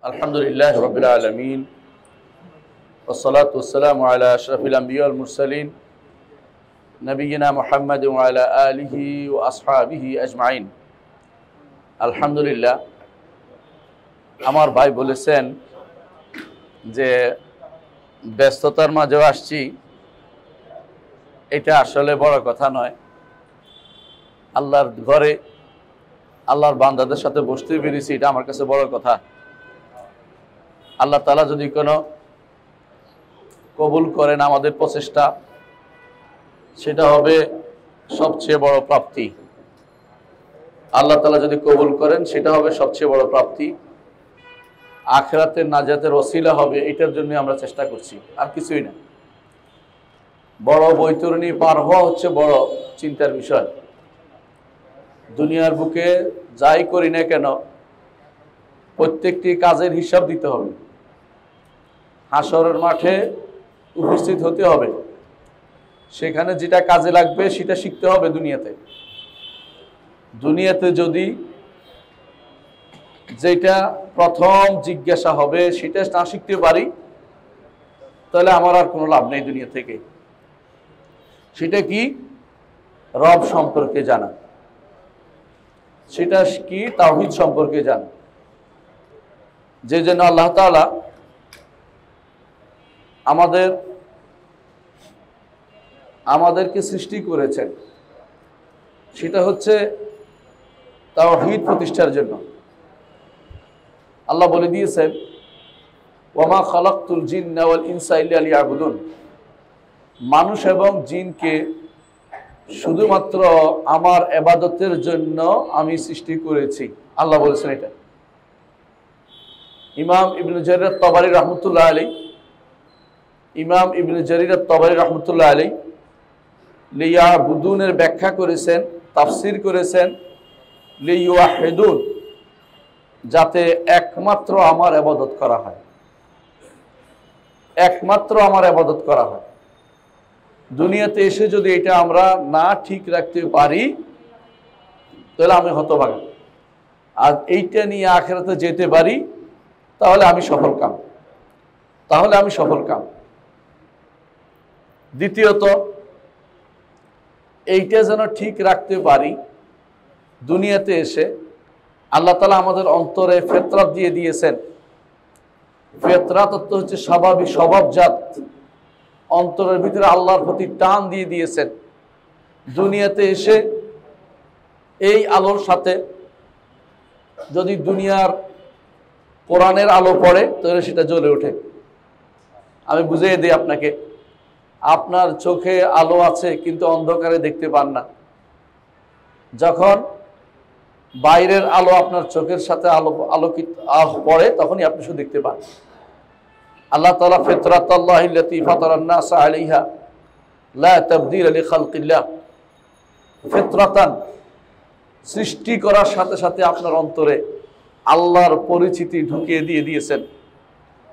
আলহামদুলিল্লাহ রাব্বিল আলামিন ওয়াসসালাতু ওয়াসসালামু আলা আশরাফিল আমবিয়া ওয়াল মুরসালিন নবিয়িনা মুহাম্মাদ ওয়া আলা আলিহি ওয়া আসহাবিহি আজমাইন। আলহামদুলিল্লাহ, আমার ভাই বলেছেন যে ব্যস্ততার মাঝেও আসছি, এটা আসলে বড় কথা নয়। আল্লাহর ঘরে আল্লাহর বান্দাদের সাথে বসতে পেরেছি, এটা আমার কাছে বড় কথা। আল্লাহ তাআলা যদি কোনো কবুল করেন আমাদের প্রচেষ্টা, সেটা হবে সবচেয়ে বড় প্রাপ্তি। আল্লাহ তাআলা যদি কবুল করেন সেটা হবে সবচেয়ে বড় প্রাপ্তি, আখিরাতের নাজাতের ওসিলা হবে। এটার জন্য আমরা চেষ্টা করছি, আর কিছুই না। বড় বৈতরণী পার হওয়া হচ্ছে বড় চিন্তার বিষয়। দুনিয়ার বুকে যাই করি না কেন, প্রত্যেকটি কাজের হিসাব দিতে হবে। হাসরের মাঠে উপস্থিত হতে হবে, সেখানে যেটা কাজে লাগবে সেটা শিখতে হবে। দুনিয়াতে যদি যেটা প্রথম জিজ্ঞাসা হবে সেটা না শিখতে পারি, তাহলে আমার আর কোনো লাভ নেই দুনিয়া থেকে। সেটা কি? রব সম্পর্কে জানা। সেটা কি? তাওহীদ সম্পর্কে জানা। যে জন্য আল্লাহ তাআলা আমাদেরকে সৃষ্টি করেছেন, সেটা হচ্ছে তাওহীদ প্রতিষ্ঠার জন্য। আল্লাহ বলে দিয়েছেন, ওয়ামা খালাকতুল জিন্না ওয়াল ইনসা ইল্লা লিয়াবুদুন। মানুষ এবং জিনকে শুধুমাত্র আমার ইবাদতের জন্য আমি সৃষ্টি করেছি, আল্লাহ বলেছেন এটা। ইমাম ইবনে জারীর আত-তাবারী রাহমাতুল্লাহ আলাইহি লিয়াবুদুনের ব্যাখ্যা করেছেন, তাফসীর করেছেন লিইউহিদুন, যাতে একমাত্র আমার ইবাদত করা হয়, একমাত্র আমার ইবাদত করা হয়। দুনিয়াতে এসে যদি এটা আমরা না ঠিক রাখতে পারি, তাহলে আমি হতভাগা। আর এইটা নিয়ে আখিরাতে যেতে পারি, তাহলে আমি সফল কাম। দ্বিতীয়ত, এইটা যেন ঠিক রাখতে পারি, দুনিয়াতে এসে আল্লাহ তাআলা আমাদের অন্তরে ফিতরাত দিয়ে দিয়েছেন। ফিতরাত অর্থ হচ্ছে স্বাভাবিক স্বভাবজাত, অন্তরের ভিতরে আল্লাহর প্রতি টান দিয়ে দিয়েছেন। দুনিয়াতে এসে এই আলোর সাথে যদি দুনিয়ার কোরআনের আলো পড়ে, তাহলে সেটা জ্বলে ওঠে। আমি বুঝিয়ে দিই আপনাকে, আপনার চোখে আলো আছে কিন্তু অন্ধকারে দেখতে পান না। যখন বাইরের আলো আপনার চোখের সাথে আলোকিত পড়ে, তখনই আপনি শুধু দেখতে পান। আল্লাহ তাআলা ফিতরাতাল্লাহিল্লাতী ফাতারান নাস আলাইহা লা তাবদীলা লিখালকিল্লাহ, ফিতরাতান, সৃষ্টি করার সাথে সাথে আপনার অন্তরে আল্লাহর পরিচিতি ঢুকিয়ে দিয়েছেন।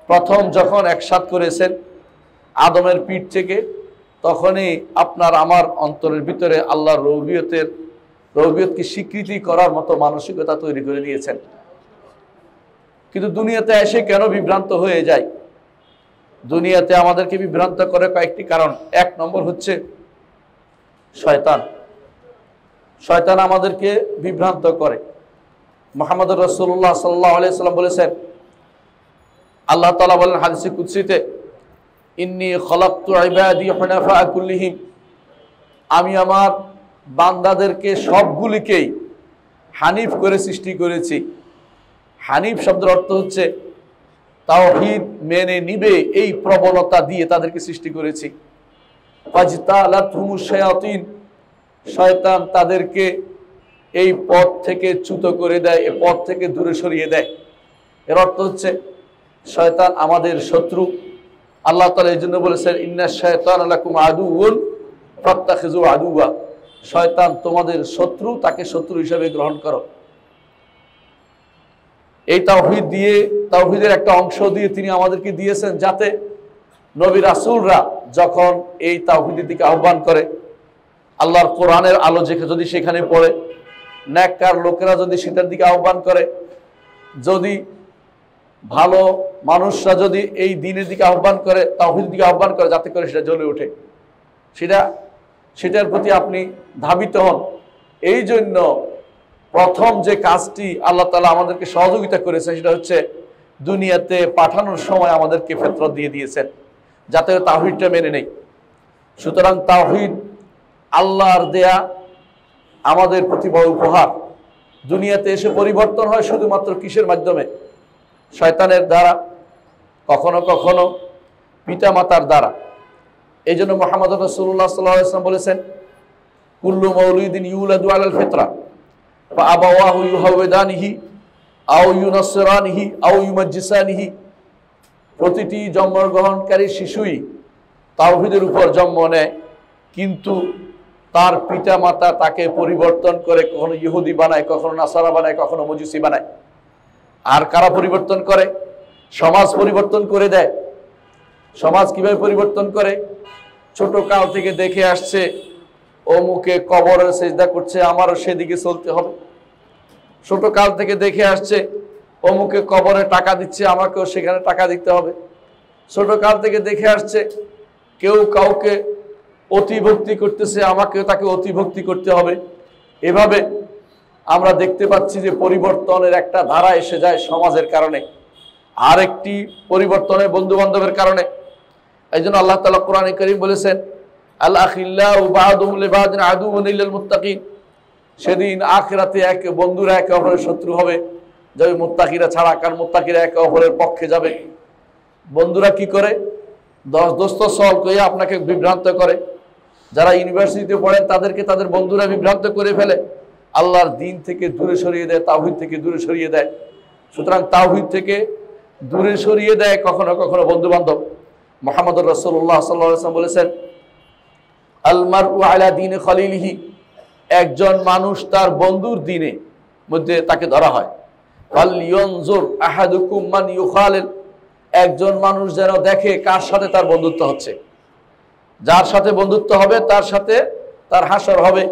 প্রথম যখন একসাথ করেছেন আদমের পিঠ থেকে, তখনই আপনার আমার অন্তরের ভিতরে আল্লাহর রুবিয়তকে স্বীকৃতি করার মতো মানসিকতা তৈরি করে দিয়েছেন। কিন্তু দুনিয়াতে এসে কেন বিভ্রান্ত হয়ে যায়? দুনিয়াতে আমাদেরকে বিভ্রান্ত করে কয়েকটি কারণ। এক নম্বর হচ্ছে শয়তান আমাদেরকে বিভ্রান্ত করে। মুহাম্মদুর রাসূলুল্লাহ সাল্লাল্লাহু আলাইহি সাল্লাম বলেছেন, আল্লাহ তাআলা বলেন হাদিসে কুদসিতে, ইন্নী খালাকতু ইবাদি হুনাফা কুল্লিহিম, আমি আমার বান্দাদেরকে সবগুলিকেই হানিফ করে সৃষ্টি করেছি। হানিফ শব্দের অর্থ হচ্ছে তাওহীদ মেনে নিবে, এই প্রবণতা দিয়ে তাদেরকে সৃষ্টি করেছি। ফাজতালাতহুমুশ শায়াতিন, শয়তান তাদেরকে এই পথ থেকে চ্যুত করে দেয়, এই পথ থেকে দূরে সরিয়ে দেয়। এর অর্থ হচ্ছে শয়তান আমাদের শত্রু। আল্লাহ তাআলা এই জন্য বলেছেন, ইন্নাশ শায়তানা লাকুম আদুউন ফাত্তাখিযু আদুওয়া, শয়তান তোমাদের শত্রু, তাকে শত্রু হিসেবে গ্রহণ করো। এই তাওহীদের একটা অংশ দিয়ে তিনি আমাদেরকে দিয়েছেন, যাতে নবী রাসূলরা যখন এই তাওহীদের দিকে আহ্বান করে, আল্লাহর কোরআনের আলো যদি সেখানে পড়ে, নেককার লোকেরা যদি সেটার দিকে আহ্বান করে, যদি ভালো মানুষরা যদি এই দিনের দিকে আহ্বান করে, তাওহীদের দিকে আহ্বান করে, যাতে করে সেটা জ্বলে ওঠে, সেটার প্রতি আপনি ধাবিত হন। এই জন্য প্রথম যে কাজটি আল্লাহ তাআলা আমাদেরকে সহযোগিতা করেছেন সেটা হচ্ছে দুনিয়াতে পাঠানোর সময় আমাদেরকে ফিতরত দিয়ে দিয়েছেন, যাতে তাওহীদটা মেনে নেই। সুতরাং তাওহীদ আল্লাহর দেয়া আমাদের প্রতি বড় উপহার। দুনিয়াতে এসে পরিবর্তন হয় শুধুমাত্র কিসের মাধ্যমে? শয়তানের দ্বারা, কখনো কখনো পিতামাতার দ্বারা। এই জন্য মুহাম্মদ রাসূলুল্লাহ সাল্লাল্লাহু আলাইহি ওয়াসাল্লাম বলেছেন, কুল্লু মাউলুদিন ইউলাদু আলাল ফিতরা ফা আবাওয়াহু ইউহাওয়িদানিহি আও ইউনাসসিরানিহি আও ইউমাজ্জিসানিহি। প্রতিটি জন্মগ্রহণকারী শিশুই তাওহীদের উপর জন্ম নেয়, কিন্তু তার পিতা মাতা তাকে পরিবর্তন করে, কখনো ইহুদি বানায়, কখনো নাসারা বানায়, কখনো মজুসি বানায়। আর কারা পরিবর্তন করে? সমাজ পরিবর্তন করে দেয়। সমাজ কিভাবে পরিবর্তন করে? ছোট কাল থেকে দেখে আসছে অমুকে কবরের সিজদা করছে, আমারও সেদিকে চলতে হবে। ছোট কাল থেকে দেখে আসছে অমুকে কবরে টাকা দিচ্ছে, আমাকেও সেখানে টাকা দিতে হবে। ছোট কাল থেকে দেখে আসছে কেউ কাউকে অতিভক্তি করতেছে, আমাকেও তাকে অতিভক্তি করতে হবে। এভাবে আমরা দেখতে পাচ্ছি যে পরিবর্তনের একটা ধারা এসে যায় সমাজের কারণে, আর একটি পরিবর্তনের বন্ধু বান্ধবের কারণে। এই জন্য আল্লাহ তাআলা কোরআনে কারীম বলেছেন, আল আখিল্লাহু বা'দুহুম লিবা'দিন আদুউন ইল্লাল মুত্তাকিন। সেদিন আখিরাতে বন্ধুরা একে অপরের শত্রু হবে, যাবে মুত্তাকিরা ছাড়া, কারণ মুত্তাকিরা একে অপরের পক্ষে যাবে। বন্ধুরা কি করে? দোস্ত সল কইয়া আপনাকে বিভ্রান্ত করে। যারা ইউনিভার্সিটিতে পড়েন তাদেরকে তাদের বন্ধুরা বিভ্রান্ত করে ফেলে, আল্লাহর দিন থেকে দূরে সরিয়ে দেয়, তাওহীদ থেকে দূরে সরিয়ে দেয়। সুতরাং তাওহীদ থেকে দূরে সরিয়ে দেয় কখনো কখনো বন্ধু বান্ধব। মুহাম্মদ রাসূলুল্লাহ সাল্লাল্লাহু আলাইহি ওয়াসাল্লাম বলেছেন, আল মারউ আলা দীনি খলিলিহি। একজন মানুষ তার বন্ধুর দিনে মধ্যে তাকে ধরা হয়। ফাল ইয়ানজুর আহাদুকুম মান ইউখালিল। একজন মানুষ যেন দেখে কার সাথে তার বন্ধুত্ব হচ্ছে। যার সাথে বন্ধুত্ব হবে তার সাথে তার হাসর হবে।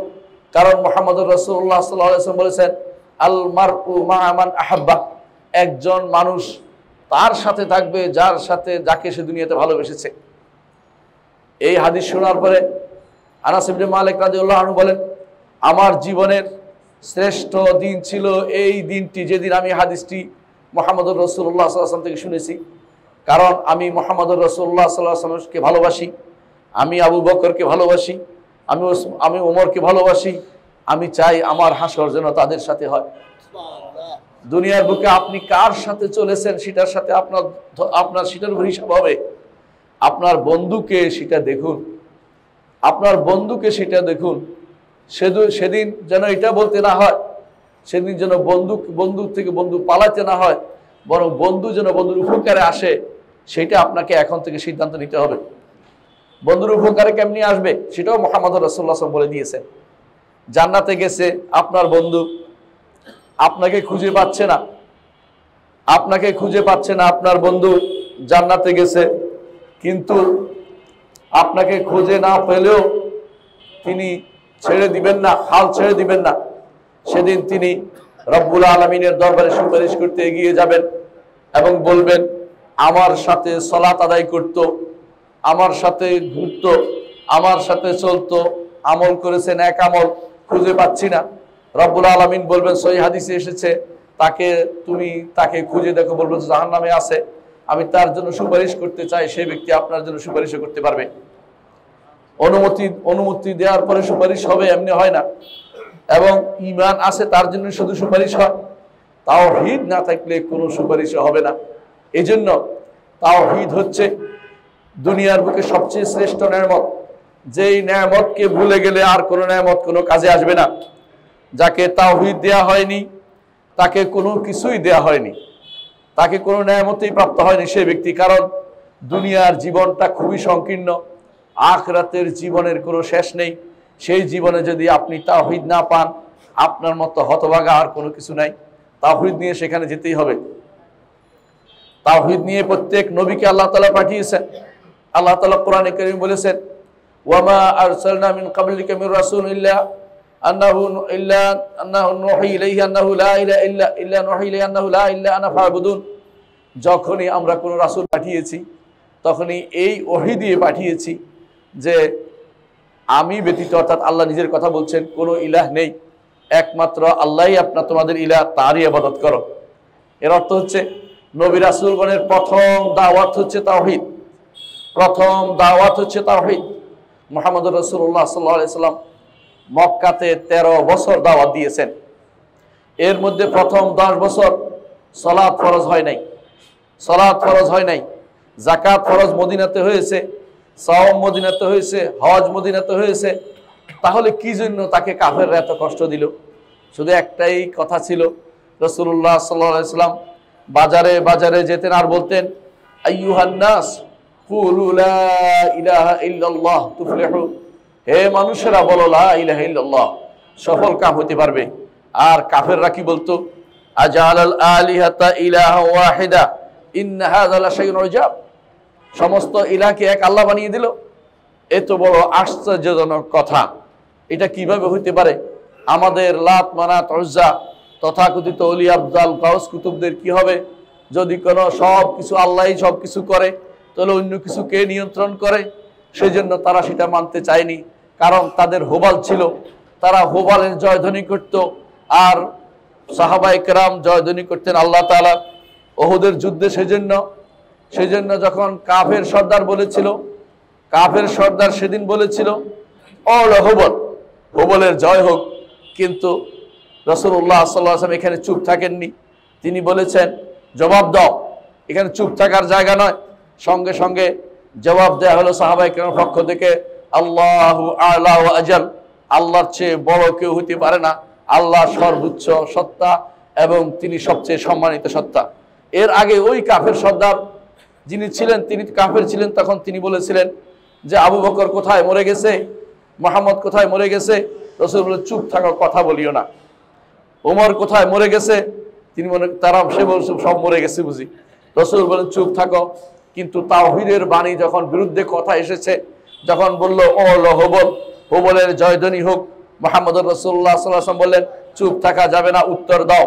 কারণ মুহাম্মদ রাসূলুল্লাহ সাল্লাল্লাহু আলাইহি ওয়াসাল্লাম বলেছেন, আল মারউ মা'a মান আহাব্বা। একজন মানুষ তার সাথে থাকবে যার সাথে, যাকে সে দুনিয়াতে ভালোবেসেছে। এই হাদিস শোনার পরে আনাস ইবনে মালিক রাদিয়াল্লাহু আনহু বলেন, আমার জীবনের শ্রেষ্ঠ দিন ছিল এই দিনটি যেদিন আমি হাদিসটি মুহাম্মদ রাসূলুল্লাহ সাল্লাল্লাহু আলাইহি ওয়াসাল্লাম থেকে শুনেছি। কারণ আমি মুহাম্মদ রাসূলুল্লাহ সাল্লাল্লাহু আলাইহি ওয়াসাল্লামকে ভালোবাসি, আমি আবু বকরকে ভালোবাসি, আমি ওমরকে ভালোবাসি। আমি চাই আমার হাসর যেন তাদের সাথে হয়। দুনিয়ার বুকে আপনি কার সাথে চলেছেন সেটার সাথে আপনার সেটার উপর হিসাব হবে। আপনার বন্ধুকে সেটা দেখুন, আপনার বন্ধুকে সেটা দেখুন। সেদিন যেন এটা বলতে না হয়, সেদিন যেন বন্ধু থেকে বন্ধু পালাতে না হয়, বরং বন্ধু যেন বন্ধুর উপকারে আসে, সেটা আপনাকে এখন থেকে সিদ্ধান্ত নিতে হবে। বন্ধুর উপকারে কেমনি আসবে সেটাও মুহাম্মদ রাসূলুল্লাহ সাল্লাল্লাহু আলাইহি ওয়াসাল্লাম বলে দিয়েছেন। জান্নাতে গেছে আপনার বন্ধু, আপনাকে খুঁজে পাচ্ছে না, আপনার বন্ধু জান্নাতে গেছে, কিন্তু আপনাকে খুঁজে না পেলেও তিনি ছেড়ে দিবেন না, হাল ছেড়ে দিবেন না। সেদিন তিনি রব্বুল আলামিনের দরবারে সুপারিশ করতে এগিয়ে যাবেন এবং বলবেন, আমার সাথে সালাত আদায় করত, আমার সাথে ঘুরতো, আমার সাথে চলতো, আমল করেছেন, এক আমল খুঁজে পাচ্ছি না। রব্বুল আলামিন বলবেন, সহিহ হাদিসে এসেছে, তুমি তাকে খুঁজে দেখো, বলবেন জাহান্নামে আছে, আমি তার জন্য সুপারিশ করতে চাই। সেই ব্যক্তি আপনার জন্য সুপারিশও করতে পারবে। অনুমতি দেওয়ার পরে সুপারিশ হবে, এমনি হয় না। এবং ঈমান আছে তার জন্য শুধু সুপারিশ হয়। তাওহীদ না থাকলে কোনো সুপারিশ হবে না। এজন্য তাওহীদ হচ্ছে দুনিয়ার বুকে সবচেয়ে শ্রেষ্ঠ নেয়ামত। যেই নেয়ামতকে ভুলে গেলে আর কোনো নেয়ামত কোনো কাজে আসবে না। যাকে তাওহীদ দেয়া হয়নি তাকে কোনো কিছুই দেয়া হয়নি, তাকে কোনো নেয়ামতই প্রাপ্ত হয়নি সেই ব্যক্তি। কারণ দুনিয়ার জীবনটা খুবই সংকীর্ণ, আখিরাতের জীবনের কোনো শেষ নেই। সেই জীবনে যদি আপনি তাওহীদ না পান, আপনার মতো হতভাগা আর কোনো কিছু নাই। তাওহীদ নিয়ে সেখানে যেতেই হবে। তাওহীদ নিয়ে প্রত্যেক নবীকে আল্লাহ তাআলা পাঠিয়েছেন। আল্লাহ তাআলা কোরআনে কারীম বলেছেন, ওয়ামা আরসালনা মিন ক্বাবলিকা মির রাসূল ইল্লা আন্নাহু নুহি ইলাইহি আন্নাহু লা ইলাহা ইল্লা নুহি ইলাইহি আন্নাহু লা ইলাহা ইল্লা আনা ফা'বুদুন। যখনই আমরা কোনো রাসূল পাঠিয়েছি তখনই এই ওহী দিয়ে পাঠিয়েছি যে আমি ব্যতীত, অর্থাৎ আল্লাহ নিজের কথা বলছেন, কোনো ইলাহ নেই, একমাত্র আল্লাহই আপনার তোমাদের ইলাহ, তারই ইবাদত করো। এর অর্থ হচ্ছে নবী রাসূলগণের প্রথম দাওয়াত হচ্ছে তাওহীদ, প্রথম দাওয়াত হচ্ছে তাওহীদ। মুহাম্মদুর রাসূলুল্লাহ সাল্লাল্লাহু আলাইহি সাল্লাম মক্কাতে 13 বছর দাওয়াত দিয়েছেন। এর মধ্যে প্রথম 10 বছর সালাত ফরজ হয় নাই, সালাত ফরজ হয় নাই। যাকাত ফরজ মদিনাতে হয়েছে, সাওম মদিনাতে হয়েছে, হজ মদিনাতে হয়েছে। তাহলে কি জন্য তাকে কাফেররা এত কষ্ট দিল? শুধু একটাই কথা ছিল, রাসূলুল্লাহ সাল্লাল্লাহু আলাইহি সাল্লাম বাজারে বাজারে যেতেন আর বলতেন, আইয়ুহান নাস কুলু লা ইলাহা ইল্লাল্লাহ তুফলিহু, হে মানুষেরা বলো লা ইলাহা ইল্লাল্লাহ, সফল কাম হতে পারবে। আর কাফেররা কি বলতো, আজালাল আলিহাতা ইলাহা ওয়াহিদা ইন্না হাযা লাশাইউন উজাব, সমস্ত ইলাহকে এক আল্লাহ বানিয়ে দিল। এত বড় আশ্চর্যজনক কথা, এটা কিভাবে হইতে পারে? আমাদের লাত মানাত উজ্জা তথাকথিত ওলি আফজাল গাউস কুতুবদের কি হবে যদি কোনো সব কিছু আল্লাহই সব কিছু করে, তাহলে অন্য কিছু কে নিয়ন্ত্রণ করে? সেই জন্য তারা সেটা মানতে চায়নি, কারণ তাদের হোবাল ছিল, তারা হোবালের জয়ধ্বনি করত। আর সাহাবায়ে কেরাম জয়ধ্বনি করতেন আল্লাহ তাআলা ওহুদের যুদ্ধে। সেজন্য যখন কাফের সর্দার বলেছিল, কাফের সর্দার সেদিন বলেছিল হোবলের জয় হোক, কিন্তু রাসূলুল্লাহ সাল্লাল্লাহু আলাইহি ওয়াসাল্লাম এখানে চুপ থাকেননি। তিনি বলেছেন জবাব দাও, এখানে চুপ থাকার জায়গা নয়। সঙ্গে সঙ্গে জবাব দেয়া হলো সাহাবায়ে কেরামের পক্ষ থেকে, আল্লাহু আ'লা ওয়া আজাল, আল্লাহর চেয়ে বড় কেউ হতে পারে না, আল্লাহ সর্বোচ্চ সত্তা এবং তিনি সবচেয়ে সম্মানিত সত্তা। এর আগে ওই কাফের সর্দার যিনি ছিলেন, তিনি কাফের ছিলেন, তখন তিনি বলেছিলেন যে আবু বকর কোথায় মরে গেছে, মুহাম্মদ কোথায় মরে গেছে। রাসূল বলেন চুপ থাকো, কথা বলিও না। ওমর কোথায় মরে গেছে, তিনি সে বলছে সব মরে গেছে বুঝি। রাসূল বলেন চুপ থাকো। কিন্তু তাওহীদের বাণী যখন বিরুদ্ধে কথা এসেছে, যখন বলল হোবলের জয়ধ্বনি হোক, মুহাম্মদুর রাসূলুল্লাহ সাল্লাল্লাহু আলাইহি ওয়াসাল্লাম বললেন চুপ থাকা যাবে না, উত্তর দাও,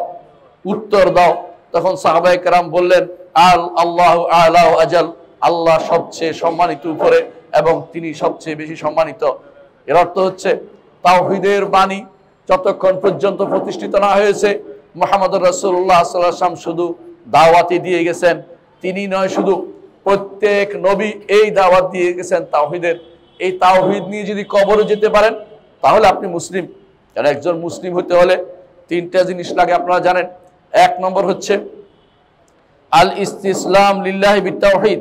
উত্তর দাও। তখন সাহাবায়ে কেরাম বললেন আল্লাহু আ'লা ওয়া আজাল, আল্লাহ সবচেয়ে সম্মানিত উপরে এবং তিনি সবচেয়ে বেশি সম্মানিত। এর অর্থ হচ্ছে তাওহীদের বাণী যতক্ষণ পর্যন্ত প্রতিষ্ঠিত না হয়েছে, মুহাম্মদুর রাসূলুল্লাহ সাল্লাল্লাহু আলাইহি ওয়াসাল্লাম শুধু দাওয়াতই দিয়ে গেছেন। তিনি নয়, শুধু প্রত্যেক নবী এই দাওয়াত দিয়ে গেছেন তাওহীদের। এই তাওহীদ নিয়ে যদি কবরে যেতে পারেন তাহলে আপনি মুসলিম। কারণ একজন মুসলিম হতে হলে 3টা জিনিস লাগে, আপনারা জানেন। 1 নম্বর হচ্ছে আল ইসতিসলাম লিল্লাহি বিত্তাওহীদ,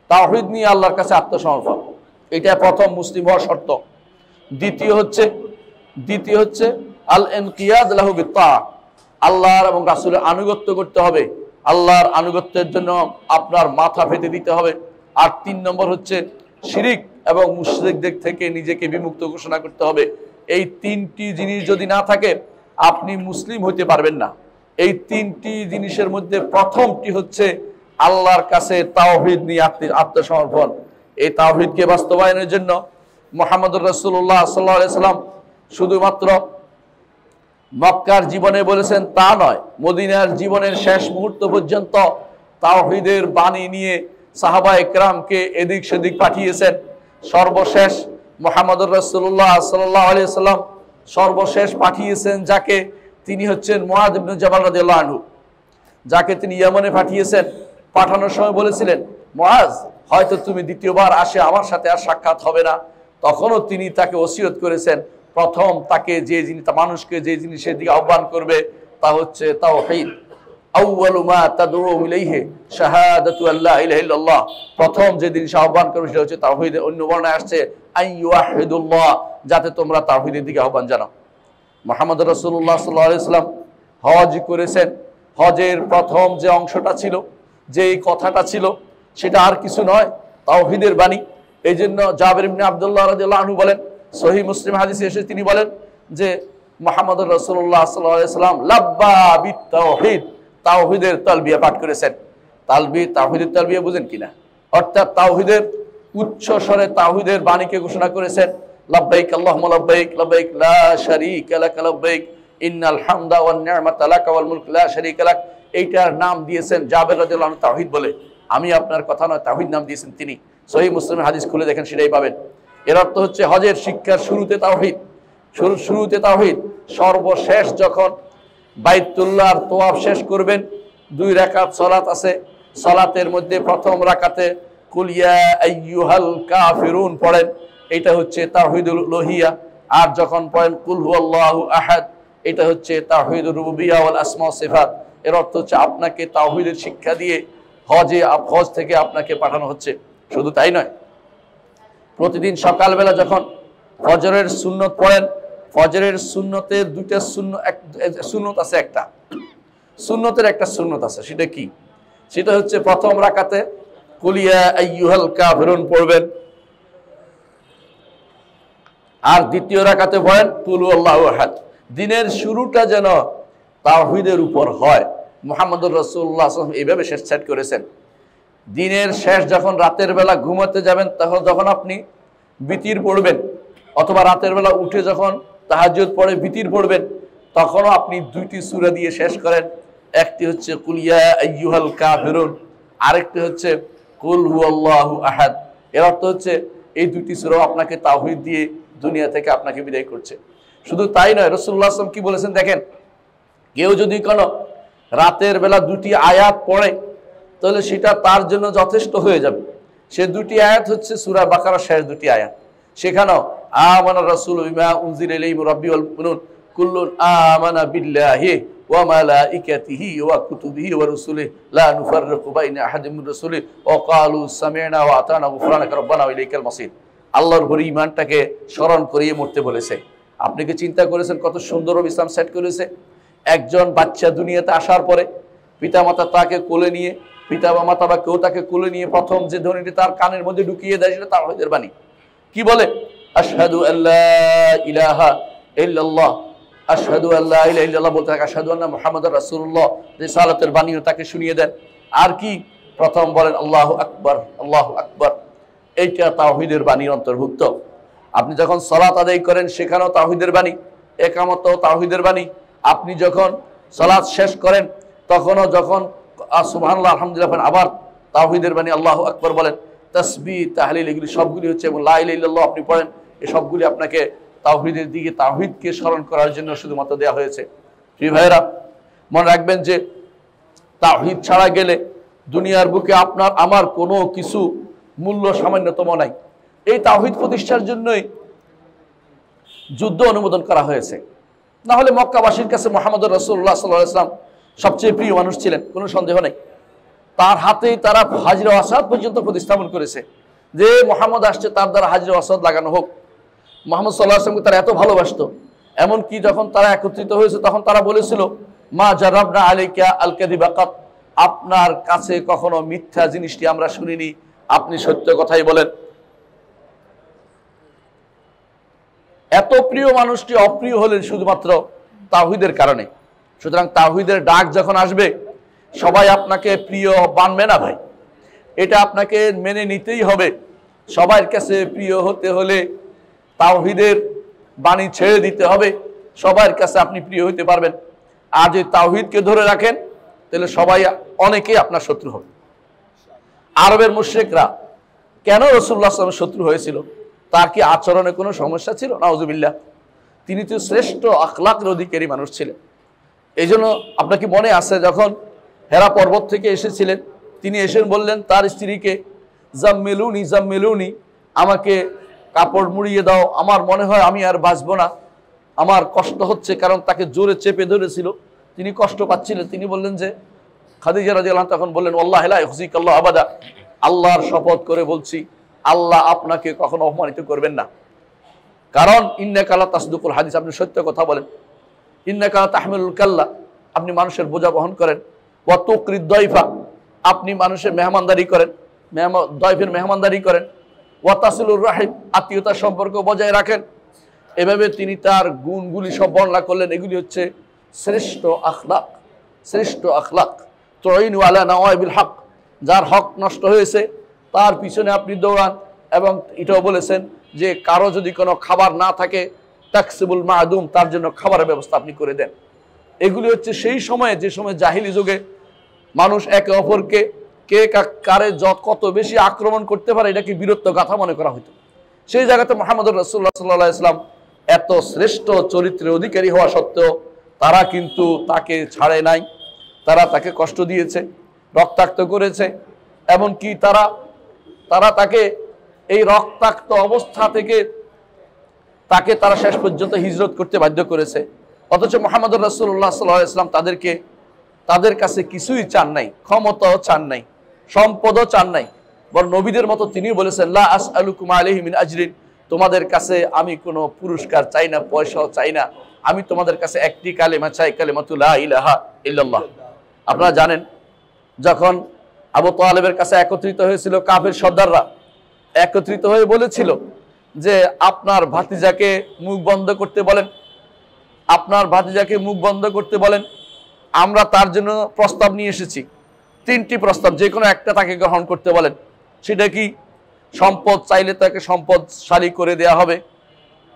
তাওহীদ নিয়ে আল্লাহর কাছে আত্মসমর্পণ, এটা প্রথম মুসলিম হওয়ার শর্ত। দ্বিতীয় হচ্ছে আল ইনকিয়াদ লাহু বিত্তাআ, আল্লাহর এবং রাসূলের আনুগত্য করতে হবে, আল্লাহর আনুগত্যের জন্য আপনার মাথা পেতে দিতে হবে। আর 3 নম্বর হচ্ছে শিরিক এবং মুশরিকদের থেকে নিজেকে বিমুক্ত ঘোষণা করতে হবে। এই 3টি জিনিস যদি না থাকে আপনি মুসলিম হতে পারবেন না। এই 3টি জিনিসের মধ্যে প্রথমটি হচ্ছে আল্লাহর কাছে তাওহীদ নিয়ে আত্মসমর্পণ। এই তাওহীদকে বাস্তবায়নের জন্য মুহাম্মদুর রাসূলুল্লাহ সাল্লাল্লাহু আলাইহি সাল্লাম শুধুমাত্র মক্কার জীবনে বলেছেন তা নয়, মদিনার জীবনের শেষ মুহূর্ত পর্যন্ত তাওহীদের বাণী নিয়ে সাহাবায়ে কেরামকে এদিক সেদিক পাঠিয়েছেন। সর্বশেষ মুহাম্মদুর রাসূলুল্লাহ সাল্লাল্লাহু আলাইহি সাল্লাম সর্বশেষ পাঠিয়েছেন যাকে, তিনি হচ্ছেন মুআয ইবনে জাবাল রাদিয়াল্লাহু আনহু, যাকে তিনি ইয়েমেনে পাঠিয়েছেন। পাঠানোর সময় বলেছিলেন, মুআয হয়তো তুমি দ্বিতীয়বার আসে আমার সাথে আর সাক্ষাৎ হবে না। তখনও তিনি তাকে ওসিয়ত করেছেন, প্রথম তাকে যে জিনিস, মানুষকে যে জিনিসের দিকে আহ্বান করবে তা হচ্ছে তাওহীদ। আউয়ালু মা তাদউহু ইলাইহি শাহাদাতু আল্লা ইলাহা ইল্লাল্লাহ, প্রথম যে জিনিস আহ্বান করবে সেটা হচ্ছে তাওহীদ। অন্য বর্ণনায় আসছে আইয়ুহিদুল্লাহ, যাতে তোমরা তাওহীদের দিকে আহ্বান জানাও। মুহাম্মদুর রাসূলুল্লাহ সাল্লাল্লাহু আলাইহি ওয়াসাল্লাম হজ করেছেন। হজের প্রথম যে অংশটা ছিল, যে কথাটা ছিল, সেটা আর কিছু নয়, তাওহীদের বাণী। এই জন্য জাবের ইবনে আব্দুল্লাহ রাদিয়াল্লাহু আনহু বলেন, সহিহ মুসলিম হাদিসে এসে তিনি বলেন যে মুহাম্মদুর রাসূলুল্লাহ সাল্লাল্লাহু আলাইহি ওয়াসাল্লাম লাব্বা বিত্তাওহীদ, তাওহীদের তালবিয়া পাঠ করেছেন। তাওহীদের তালবিয়া বুঝেন কিনা? অর্থাৎ তাওহীদের উচ্চ স্বরে তাওহীদের বাণীকে ঘোষণা করেছেন, লাব্বাইক আল্লাহুম্মা লাব্বাইক, লাব্বাইক লা শারীকা লাক লাব্বাইক, ইন্নাল হামদা ওয়ান নি'মাতা লাক ওয়াল মুলক লা শারীকা লাক। এইটার নাম দিয়েছেন জাবের রাদিয়াল্লাহু আনহু তাওহীদ বলে। আমি আপনার কথা নয়, তাওহীদ নাম দিয়েছেন তিনি। সহিহ মুসলিমের হাদিস খুলে দেখেন, সেটাই পাবেন। এর অর্থ হচ্ছে হজের শিক্ষার শুরুতে তাওহীদ, শুরুতে তাওহীদ। সর্বশেষ যখন বাইতুল্লাহর তওয়াফ শেষ করবেন, 2 রাকাত সালাত আছে, সালাতের মধ্যে প্রথম রাকাতে কুল ইয়া আইয়ুহাল কাফিরুন পড়েন, এটা হচ্ছে তাওহীদুল উলুহিয়া। আর যখন পড়েন কুল হুয়াল্লাহু আহাদ, এটা হচ্ছে তাওহীদুর রুবুবিয়্যাহ ওয়াল আসমা ওয়াস সিফাত। এর অর্থ হচ্ছে আপনাকে তাওহীদের শিক্ষা দিয়ে হজ থেকে আপনাকে পাঠানো হচ্ছে। শুধু তাই নয়, প্রতিদিন সকালবেলা যখন ফজরের সুন্নত পড়েন, ফজরের সুন্নতের 2টা সুন্নত আছে। একটা সুন্নতের একটা সুন্নত আছে, সেটা কি? সেটা হচ্ছে প্রথম রাকাতে কুল ইয়া আইয়ুহাল কাফিরুন পড়বেন, আর দ্বিতীয় রাকাতে পড়েন কুল হুয়াল্লাহু আহাদ। দিনের শুরুটা যেন তাওহীদের উপর হয়। মুহাম্মদুর রাসূলুল্লাহ সাল্লাল্লাহু আলাইহি ওয়াসাল্লাম এইভাবে শেষ সেট করেছেন। দিনের শেষ যখন রাতের বেলা ঘুমাতে যাবেন, তখন যখন আপনি বিতির পড়বেন, অথবা রাতের বেলা উঠে যখন তাহাজ্জুদ পড়ে বিতির পড়বেন, তখনও আপনি 2টি সূরা দিয়ে শেষ করেন। একটি হচ্ছে কুল ইয়া আইয়ুহাল কাফিরুন, আরেকটি হচ্ছে কুল হুয়াল্লাহু আহাদ। এর অর্থ হচ্ছে এই 2টি সূরা আপনাকে তাওহীদ দিয়ে দুনিয়া থেকে আপনাকে বিদায় করছে। শুধু তাই নয়, রাসূলুল্লাহ সাল্লাল্লাহু আলাইহি ওয়াসাল্লাম কি বলেছেন দেখেন, কেউ যদি কোনো রাতের বেলা 2টি আয়াত পড়ে, তাহলে সেটা তার জন্য যথেষ্ট হয়ে যাবে। সে 2টি আয়াত হচ্ছে সূরা বাকারার শেষ 2টি আয়াত। সেখানেও আমানা রাসূলু বিমা উনজিলা ইলাইহি মির রাব্বিহি ওয়াল মুমিনুন কুল্লুন আমানা বিল্লাহি ওয়া মালাইকাতিহি ওয়া কুতুবিহি ওয়া রুসুলিহি লা নুফাররিকু বাইনা আহাদিন মির রাসূলিহি ওয়া ক্বালু সামি'না ওয়া আতানা গুফরানাকা রাব্বানা ওয়া ইলাইকাল মাসির। আল্লাহর উপর ঈমানটাকে স্মরণ করিয়ে মরতে বলেছে। আপনি কি চিন্তা করেছেন কত সুন্দর ইসলাম সেট করেছে? একজন বাচ্চা দুনিয়াতে আসার পরে পিতামাতা তাকে কোলে নিয়ে, পিতামাতা বা কেউ তাকে কোলে নিয়ে প্রথম যে ধ্বনিটি তার কানের মধ্যে ঢুকিয়ে দেয়, সেটা তাওহীদের বাণী। কি বলে? আশহাদু আল্লা ইলাহা ইল্লাল্লাহ, আশহাদু আল্লা ইলাহা ইল্লাল্লাহ বলতে থাকে, আশহাদু আন্না মুহাম্মাদুর রাসূলুল্লাহ, রিসালাতের বাণীও তাকে শুনিয়ে দেন। আর কি প্রথম বলেন আল্লাহু আকবার, আল্লাহু আকবার। এইটা তাওহীদের বাণীর অন্তর্ভুক্ত। আপনি যখন সালাত আদায় করেন, সেখানেও তাওহীদের বাণী, ইকামতও তাওহীদের বাণী। আপনি যখন সালাত শেষ করেন, তখনও যখন সুবহানাল্লাহ আলহামদুলিল্লাহ আবার তাওহীদের বাণী, আল্লাহু আকবার বলেন। তাসবিহ, তাহলিল, এগুলি সবগুলি হচ্ছে, এবং লা ইলাহা ইল্লাল্লাহ আপনি পড়েন, এই সবগুলি আপনাকে তাওহীদের দিকে, তাওহীদকে স্মরণ করার জন্য শুধুমাত্র দেওয়া হয়েছে। প্রিয় ভাইয়েরা, মনে রাখবেন যে তাওহীদ ছাড়া গেলে দুনিয়ার বুকে আপনার আমার কোনো কিছু মূল্য সামান্যতম নাই। এই তাওহীদ প্রতিষ্ঠার জন্যই যুদ্ধ অনুমোদন করা হয়েছে। না হলে মক্কাবাসীর কাছে মুহাম্মদুর রাসূলুল্লাহ সাল্লাল্লাহু আলাইহি ওয়াসাল্লাম সবচেয়ে প্রিয় মানুষ ছিলেন, কোনো সন্দেহ নেই। তার হাতেই তারা হাজরে আসওয়াদ পর্যন্ত প্রতিস্থাপন করেছে, যে মুহাম্মদ আসছে তার দ্বারা হাজরে আসওয়াদ লাগানো হোক। মুহাম্মদ সাল্লাল্লাহু আলাইহি ওয়াসাল্লামকে তারা এত ভালোবাসত, এমনকি যখন তারা একত্রিত হয়েছে তখন তারা বলেছিল, মা জারাবনা আলাইকা আল কাযিবা কাত, আপনার কাছে কখনো মিথ্যা জিনিসটি আমরা শুনিনি, আপনি সত্য কথাই বলেন। এত প্রিয় মানুষটি অপ্রিয় হলেন শুধুমাত্র তাওহীদের কারণে। সুতরাং তাওহীদের ডাক যখন আসবে, সবাই আপনাকে প্রিয় বানবে না ভাই, এটা আপনাকে মেনে নিতেই হবে। সবার কাছে প্রিয় হতে হলে তাওহীদের বাণী ছেড়ে দিতে হবে, সবার কাছে আপনি প্রিয় হতে পারবেন। আর যদি তাওহীদকে ধরে রাখেন, তাহলে সবাই, অনেকেই আপনার শত্রু হবে। আরবের মুশরিকরা কেন রাসূলুল্লাহ সাল্লাল্লাহু আলাইহি ওয়াসাল্লামের শত্রু হয়েছিল? তার কি আচরণে কোনো সমস্যা ছিল? নাউযুবিল্লাহ। তিনি তো শ্রেষ্ঠ আখলাকের অধিকারী মানুষ ছিলেন। এই জন্য আপনার কি মনে আছে, যখন হেরা পর্বত থেকে এসেছিলেন, তিনি এসে বললেন তার স্ত্রীকে, জাম্মিলুনি জাম্মিলুনি, আমাকে কাপড় মুড়িয়ে দাও, আমার মনে হয় আমি আর বাঁচবো না, আমার কষ্ট হচ্ছে। কারণ তাকে জোরে চেপে ধরেছিল, তিনি কষ্ট পাচ্ছিলেন। তিনি বললেন যে, খাদিজা রাদিয়াল্লাহু আনহা তখন বললেন, ওয়াল্লাহি লা ইউযিকাল্লাহু আবাদা, আল্লাহর শপথ করে বলছি, আল্লাহ আপনাকে কখনো অপমানিত করবেন না। কারণ ইন্নাকা লা তাসদুকুল হাদিস, আপনি সত্য কথা বলেন। ইন্নাকা লা তাহমিলুল কাল্লা, আপনি মানুষের বোঝা বহন করেন। ওয়া তুকরিদ দাইফা, আপনি মানুষের মেহমানদারি করেন, দয়ফের মেহমানদারি করেন। ওয়া তাসিলুর রাহিম, আত্মীয়তার সম্পর্ক বজায় রাখেন। এভাবে তিনি তার গুণগুলি সব বর্ণনা করলেন। এগুলি হচ্ছে শ্রেষ্ঠ আখলাক, শ্রেষ্ঠ আখলাক। তুইনু আলা নাওয়াইবিল হক, যার হক নষ্ট হয়েছে তার পিছনে আপনি দৌড়ান। এবং এটাও বলেছেন যে কারো যদি কোনো খাবার না থাকে, তাকসিবুল মাদুম, তার জন্য খাবারের ব্যবস্থা আপনি করে দেন। এগুলি হচ্ছে সেই সময়ে, যে সময় জাহিলি যুগে মানুষ একে অপরকে কে কারে কত বেশি আক্রমণ করতে পারে এটাকে বীরত্ব গাথা মনে করা হতো। সেই জায়গাতে মুহাম্মদুর রাসূলুল্লাহ সাল্লাল্লাহু আলাইহি ওয়াসাল্লাম এত শ্রেষ্ঠ চরিত্রের অধিকারী হওয়া সত্ত্বেও তারা কিন্তু তাকে ছাড়ে নাই, তারা তাকে কষ্ট দিয়েছে, রক্তাক্ত করেছে, এমনকি তারা তাকে এই রক্তাক্ত অবস্থা থেকে তারা শেষ পর্যন্ত হিজরত করতে বাধ্য করেছে। অথচ মুহাম্মদুর রাসূলুল্লাহ সাল্লাল্লাহু আলাইহি ওয়াসাল্লাম তাদের কাছে কিছুই চান নাই, ক্ষমতাও চান নাই, সম্পদও চান নাই, বরং নবীদের মতো তিনি বলেছেন লা আসআলুকুম আলাইহি মিন আজরিন, তোমাদের কাছে আমি কোনো পুরস্কার চাই না, পয়সাও চাই না, আমি তোমাদের কাছে একটি কালেমা চাই, কালেমাতু লা ইলাহা ইল্লাল্লাহ। আপনারা জানেন যখন আবু তালেবের কাছে একত্রিত হয়েছিল কাফের সর্দাররা, একত্রিত হয়ে বলেছিল যে আপনার ভাতিজাকে মুখ বন্ধ করতে বলেন, আপনার ভাতিজাকে মুখ বন্ধ করতে বলেন, আমরা তার জন্য প্রস্তাব নিয়ে এসেছি, 3টি প্রস্তাব, যে কোনো একটা তাকে গ্রহণ করতে বলেন। সেটা কি? সম্পদ চাইলে তাকে সম্পদশালী করে দেয়া হবে,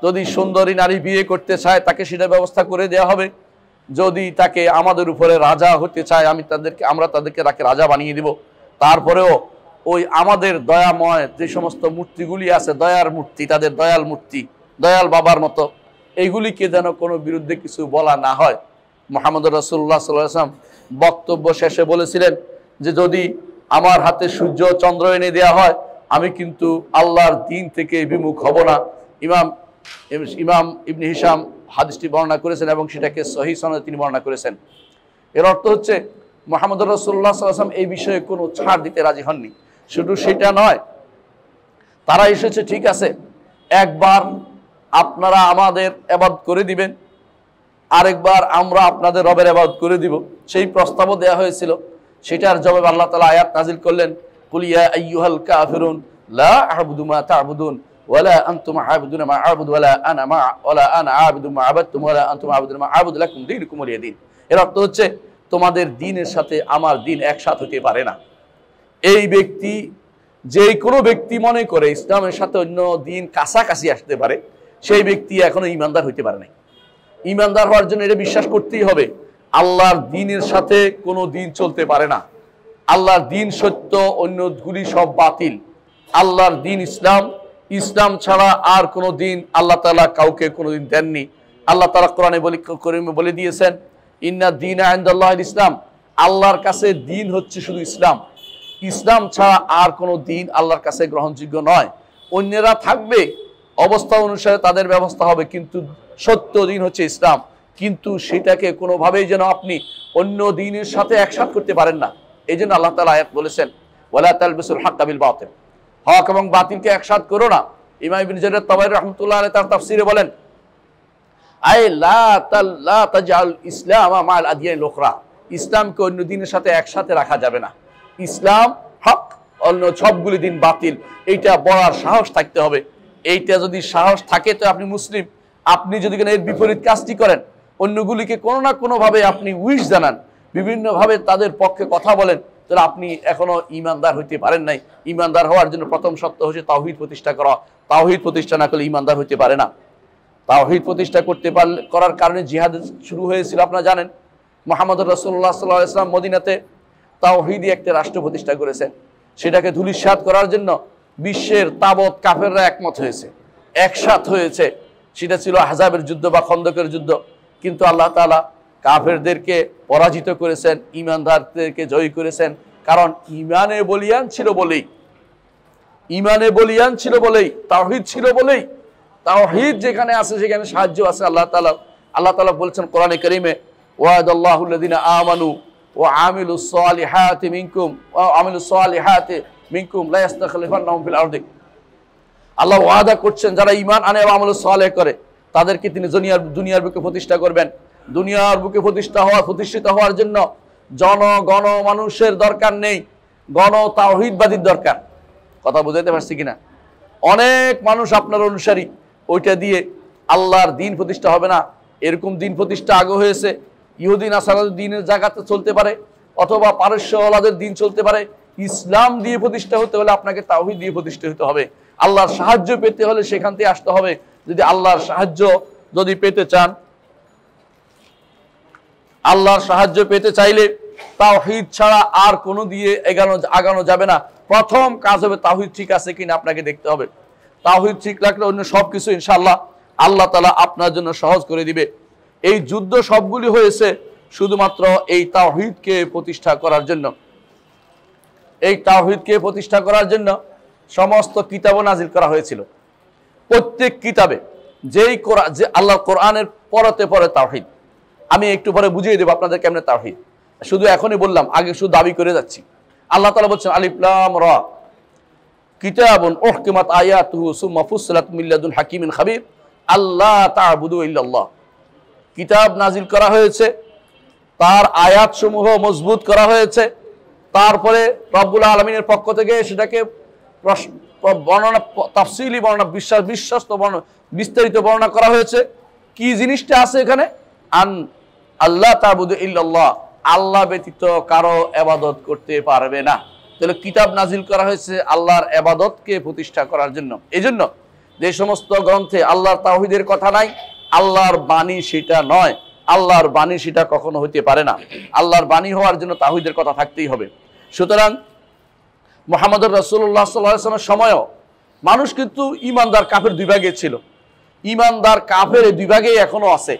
যদি সুন্দরী নারী বিয়ে করতে চায় তাকে সেটা ব্যবস্থা করে দেয়া হবে, যদি তাকে আমাদের উপরে রাজা হতে চায় আমরা তাদেরকে রাজা বানিয়ে দিব। তারপরেও ওই আমাদের দয়াময় যে সমস্ত মূর্তিগুলি আছে, দয়ার মূর্তি, তাদের দয়াল মূর্তি, দয়াল বাবার মতো, এইগুলিকে যেন কোনো বিরুদ্ধে কিছু বলা না হয়। মুহাম্মদুর রাসূলুল্লাহ সাল্লাল্লাহু আলাইহি ওয়াসাল্লাম বক্তব্য শেষে বলেছিলেন যে যদি আমার হাতে সূর্য চন্দ্র এনে দেওয়া হয় আমি কিন্তু আল্লাহর দ্বীন থেকে বিমুখ হব না। ইমাম ইবনে হিশাম হাদিসটি বর্ণনা করেছেন এবং সেটাকে সহিহ সনদে তিনি বর্ণনা করেছেন। এর অর্থ হচ্ছে মুহাম্মদুর রাসূলুল্লাহ সাল্লাল্লাহু আলাইহি ওয়াসাল্লাম এই বিষয়ে কোনো ছাড় দিতে রাজি হননি। শুধু সেটা নয়, তারা এসেছে ঠিক আছে, একবার আপনারা আমাদের ইবাদত করে দিবেন, আরেকবার আমরা আপনাদের রবের ইবাদত করে দিব, সেই প্রস্তাবও দেওয়া হয়েছিল। সেটার জবাবে আল্লাহ তাআলা আয়াত নাজিল করলেন কুল ইয়া আইয়ুহাল কাফিরুন লা আ'বুদু মা তা'বুদুন ওয়ালা আনতুম আ'বুদুনা মা আ'বুদু ওয়ালা আনা আ'বুদু মা আ'বাদতুম ওয়ালা আনতুম আ'বুদুনা মা আ'বুদু লাকুম দীনুকুম ওয়ালিয়া দীন। এর অর্থ হচ্ছে তোমাদের দ্বীনের সাথে আমার দ্বীন একসাথে হতে পারে না। এই ব্যক্তি, যে কোনো ব্যক্তি মনে করে ইসলামের সাথে অন্য দ্বীন কাছাকাছি আসতে পারে, সেই ব্যক্তি এখনো ঈমানদার হইতে পারে নাই। ঈমানদার হওয়ার জন্য এটা বিশ্বাস করতেই হবে আল্লাহর দ্বীনের সাথে কোনো দ্বীন চলতে পারে না। আল্লাহর দ্বীন সত্য, অন্যগুলি সব বাতিল। আল্লাহর দ্বীন ইসলাম, ইসলাম ছাড়া আর কোনো দ্বীন আল্লাহ তাআলা কাউকে কোনোদিন দেননি। আল্লাহ তাআলা কোরআনে বলে দিয়েছেন ইন্না দীনা ইনদাল্লাহিল ইসলাম, আল্লাহর কাছে দ্বীন হচ্ছে শুধু ইসলাম। ইসলাম ছাড়া আর কোনো দ্বীন আল্লাহর কাছে গ্রহণযোগ্য নয়। অন্যরা থাকবে, অবস্থা অনুসারে তাদের ব্যবস্থা হবে, কিন্তু সত্য দ্বীন হচ্ছে ইসলাম। কিন্তু সেটাকে কোনোভাবেই যেন আপনি অন্য দ্বীনের সাথে একসাথ করতে পারেন না। এই জন্য আল্লাহ তাআলা আয়াত বলেছেন ওয়ালা তালবিসুল হাক্কা বিল বাতিল, হক এবং বাতিলকে একসাথ করো না। ইমাম ইবনে জারীর তাবারী রাহমাতুল্লাহ আলাইহি তার তাফসীরে বলেন আই লা তাজআল ইসলাম মা'আল আদিয়ানিল উখরা, ইসলামকে অন্য দ্বীনের সাথে একসাথে রাখা যাবে না। ইসলাম হক, অন্য সবগুলি দ্বীন বাতিল, এইটা বলার সাহস থাকতে হবে। এইটা যদি সাহস থাকে তো আপনি মুসলিম। আপনি যদি এর বিপরীত কাজটি করেন, অন্যগুলিকে কোনো না কোনোভাবে আপনি উইশ জানান, বিভিন্নভাবে তাদের পক্ষে কথা বলেন, তাহলে আপনি এখনো ঈমানদার হইতে পারেন নাই। ঈমানদার হওয়ার জন্য প্রথম শর্ত হচ্ছে তাওহীদ প্রতিষ্ঠা করা। তাওহীদ প্রতিষ্ঠা না করলে ঈমানদার হইতে পারে না। তাওহীদ প্রতিষ্ঠা করার কারণে জিহাদ শুরু হয়েছিল। আপনারা জানেন মুহাম্মদুর রাসূলুল্লাহ সাল্লাল্লাহু আলাইহি ওয়াসাল্লাম মদিনাতে তাওহীদি একটা রাষ্ট্র প্রতিষ্ঠা করেছেন। সেটাকে ধূলিসাৎ করার জন্য বিশ্বের তাবৎ কাফেররা একমত হয়েছে, একসাথ হয়েছে। সেটা ছিল আহজাবের যুদ্ধ বা খন্দকের যুদ্ধ। কিন্তু আল্লাহ তাআলা কাফেরদেরকে পরাজিত করেছেন, ঈমানদারদেরকে জয়ী করেছেন। কারণ ঈমানে বলিয়ান ছিল বলেই, তাওহীদ ছিল বলেই, তাওহীদ যেখানে আছে সেখানে সাহায্য আছে। আল্লাহ তাআলা বলেছেন কোরআনে কারীমে ওয়াদাল্লাহুল্লাযিনা আমানু ওয়া আমিলুস সালিহাতি মিনকুম লা ইস্তাখলিফান্নাহুম ফিল আরদি। আল্লাহ ওয়াদা করছেন যারা ঈমান আনে এবং আমল সালেহ করে তাদেরকে তিনি দুনিয়ার বুকে প্রতিষ্ঠা করবেন। দুনিয়ার বুকে প্রতিষ্ঠিত হওয়ার জন্য জনগণ মানুষের দরকার নেই, গণ তাওহীদবাদীর দরকার। কথা বুঝাইতে পারছি কিনা? অনেক মানুষ আপনার অনুসারী, ওইটা দিয়ে আল্লাহর দ্বীন প্রতিষ্ঠা হবে না। এরকম দ্বীন প্রতিষ্ঠা আগে হয়েছে। ইহুদি নাসারাদের দ্বীনের জায়গাতে চলতে পারে, অথবা পারস্যওয়ালাদের দ্বীন চলতে পারে। ইসলাম দিয়ে প্রতিষ্ঠা হতে হলে আপনাকে তাওহীদ দিয়ে প্রতিষ্ঠা হতে হবে। আল্লাহর সাহায্য পেতে হলে সেখান থেকে আসতে হবে। যদি আল্লাহর সাহায্য পেতে চান, আল্লাহর সাহায্য পেতে চাইলে তাওহীদ ছাড়া আর কোনো দিয়ে আগানো যাবে না। প্রথম কাজ হবে তাওহীদ ঠিক আছে কিনা আপনাকে দেখতে হবে। তাওহীদ ঠিক রাখলে অন্য সবকিছু ইনশাআল্লাহ আল্লাহ তাআলা আপনার জন্য সহজ করে দিবে। এই যুদ্ধ সবগুলি হয়েছে শুধুমাত্র এই তাওহীদকে প্রতিষ্ঠা করার জন্য। এই তাওহীদকে প্রতিষ্ঠা করার জন্য সমস্ত কিতাবও নাজিল করা হয়েছিল। প্রত্যেক কিতাবে যে আল্লাহর কোরআনের পরতে পরে তাওহীদ। আমি একটু পরে বুঝিয়ে দেব আপনাদের কেমনে তাওহীদ, শুধু এখনই বললাম, আগে শুধু দাবি করে যাচ্ছি। আল্লাহ তাআলা বলছেন আলিফ লাম রা কিতাবুন উহকিমাত আয়াতুহু সুম্মা ফুসসিলাত মিন লাদুন হাকিমিন খাবীর আল্লাহ তা'বুদু ইল্লাল্লাহ। কিতাব নাজিল করা হয়েছে, তার আয়াতসমূহ মজবুত করা হয়েছে, তারপরে রব্বুল আলামিনের পক্ষ থেকে সেটাকে বর্ণনা, তাফসীলি বর্ণনা, বিশ্বস্ত বর্ণনা, বিস্তারিত বর্ণনা করা হয়েছে। কি জিনিসটা আছে এখানে? আল্লাহ তা'বুদু ইল্লাল্লাহ, আল্লাহ ব্যতীত কারো ইবাদত করতে পারবে না। তাহলে কিতাব নাজিল করা হয়েছে আল্লাহর ইবাদতকে প্রতিষ্ঠা করার জন্য। এজন্য যে সমস্ত গ্রন্থে আল্লাহর তাওহীদের কথা নাই, আল্লাহর বাণী সেটা নয়, আল্লাহর বাণী সেটা কখনো হইতে পারে না। আল্লাহর বাণী হওয়ার জন্য তাওহীদের কথা থাকতেই হবে। সুতরাং মুহাম্মদুর রাসূলুল্লাহ সাল্লাল্লাহু আলাইহি ওয়াসাল্লামের সময়ও মানুষ কিন্তু ঈমানদার কাফের দুই ভাগে ছিল। ঈমানদার কাফের এই দুই ভাগেই এখনো আছে।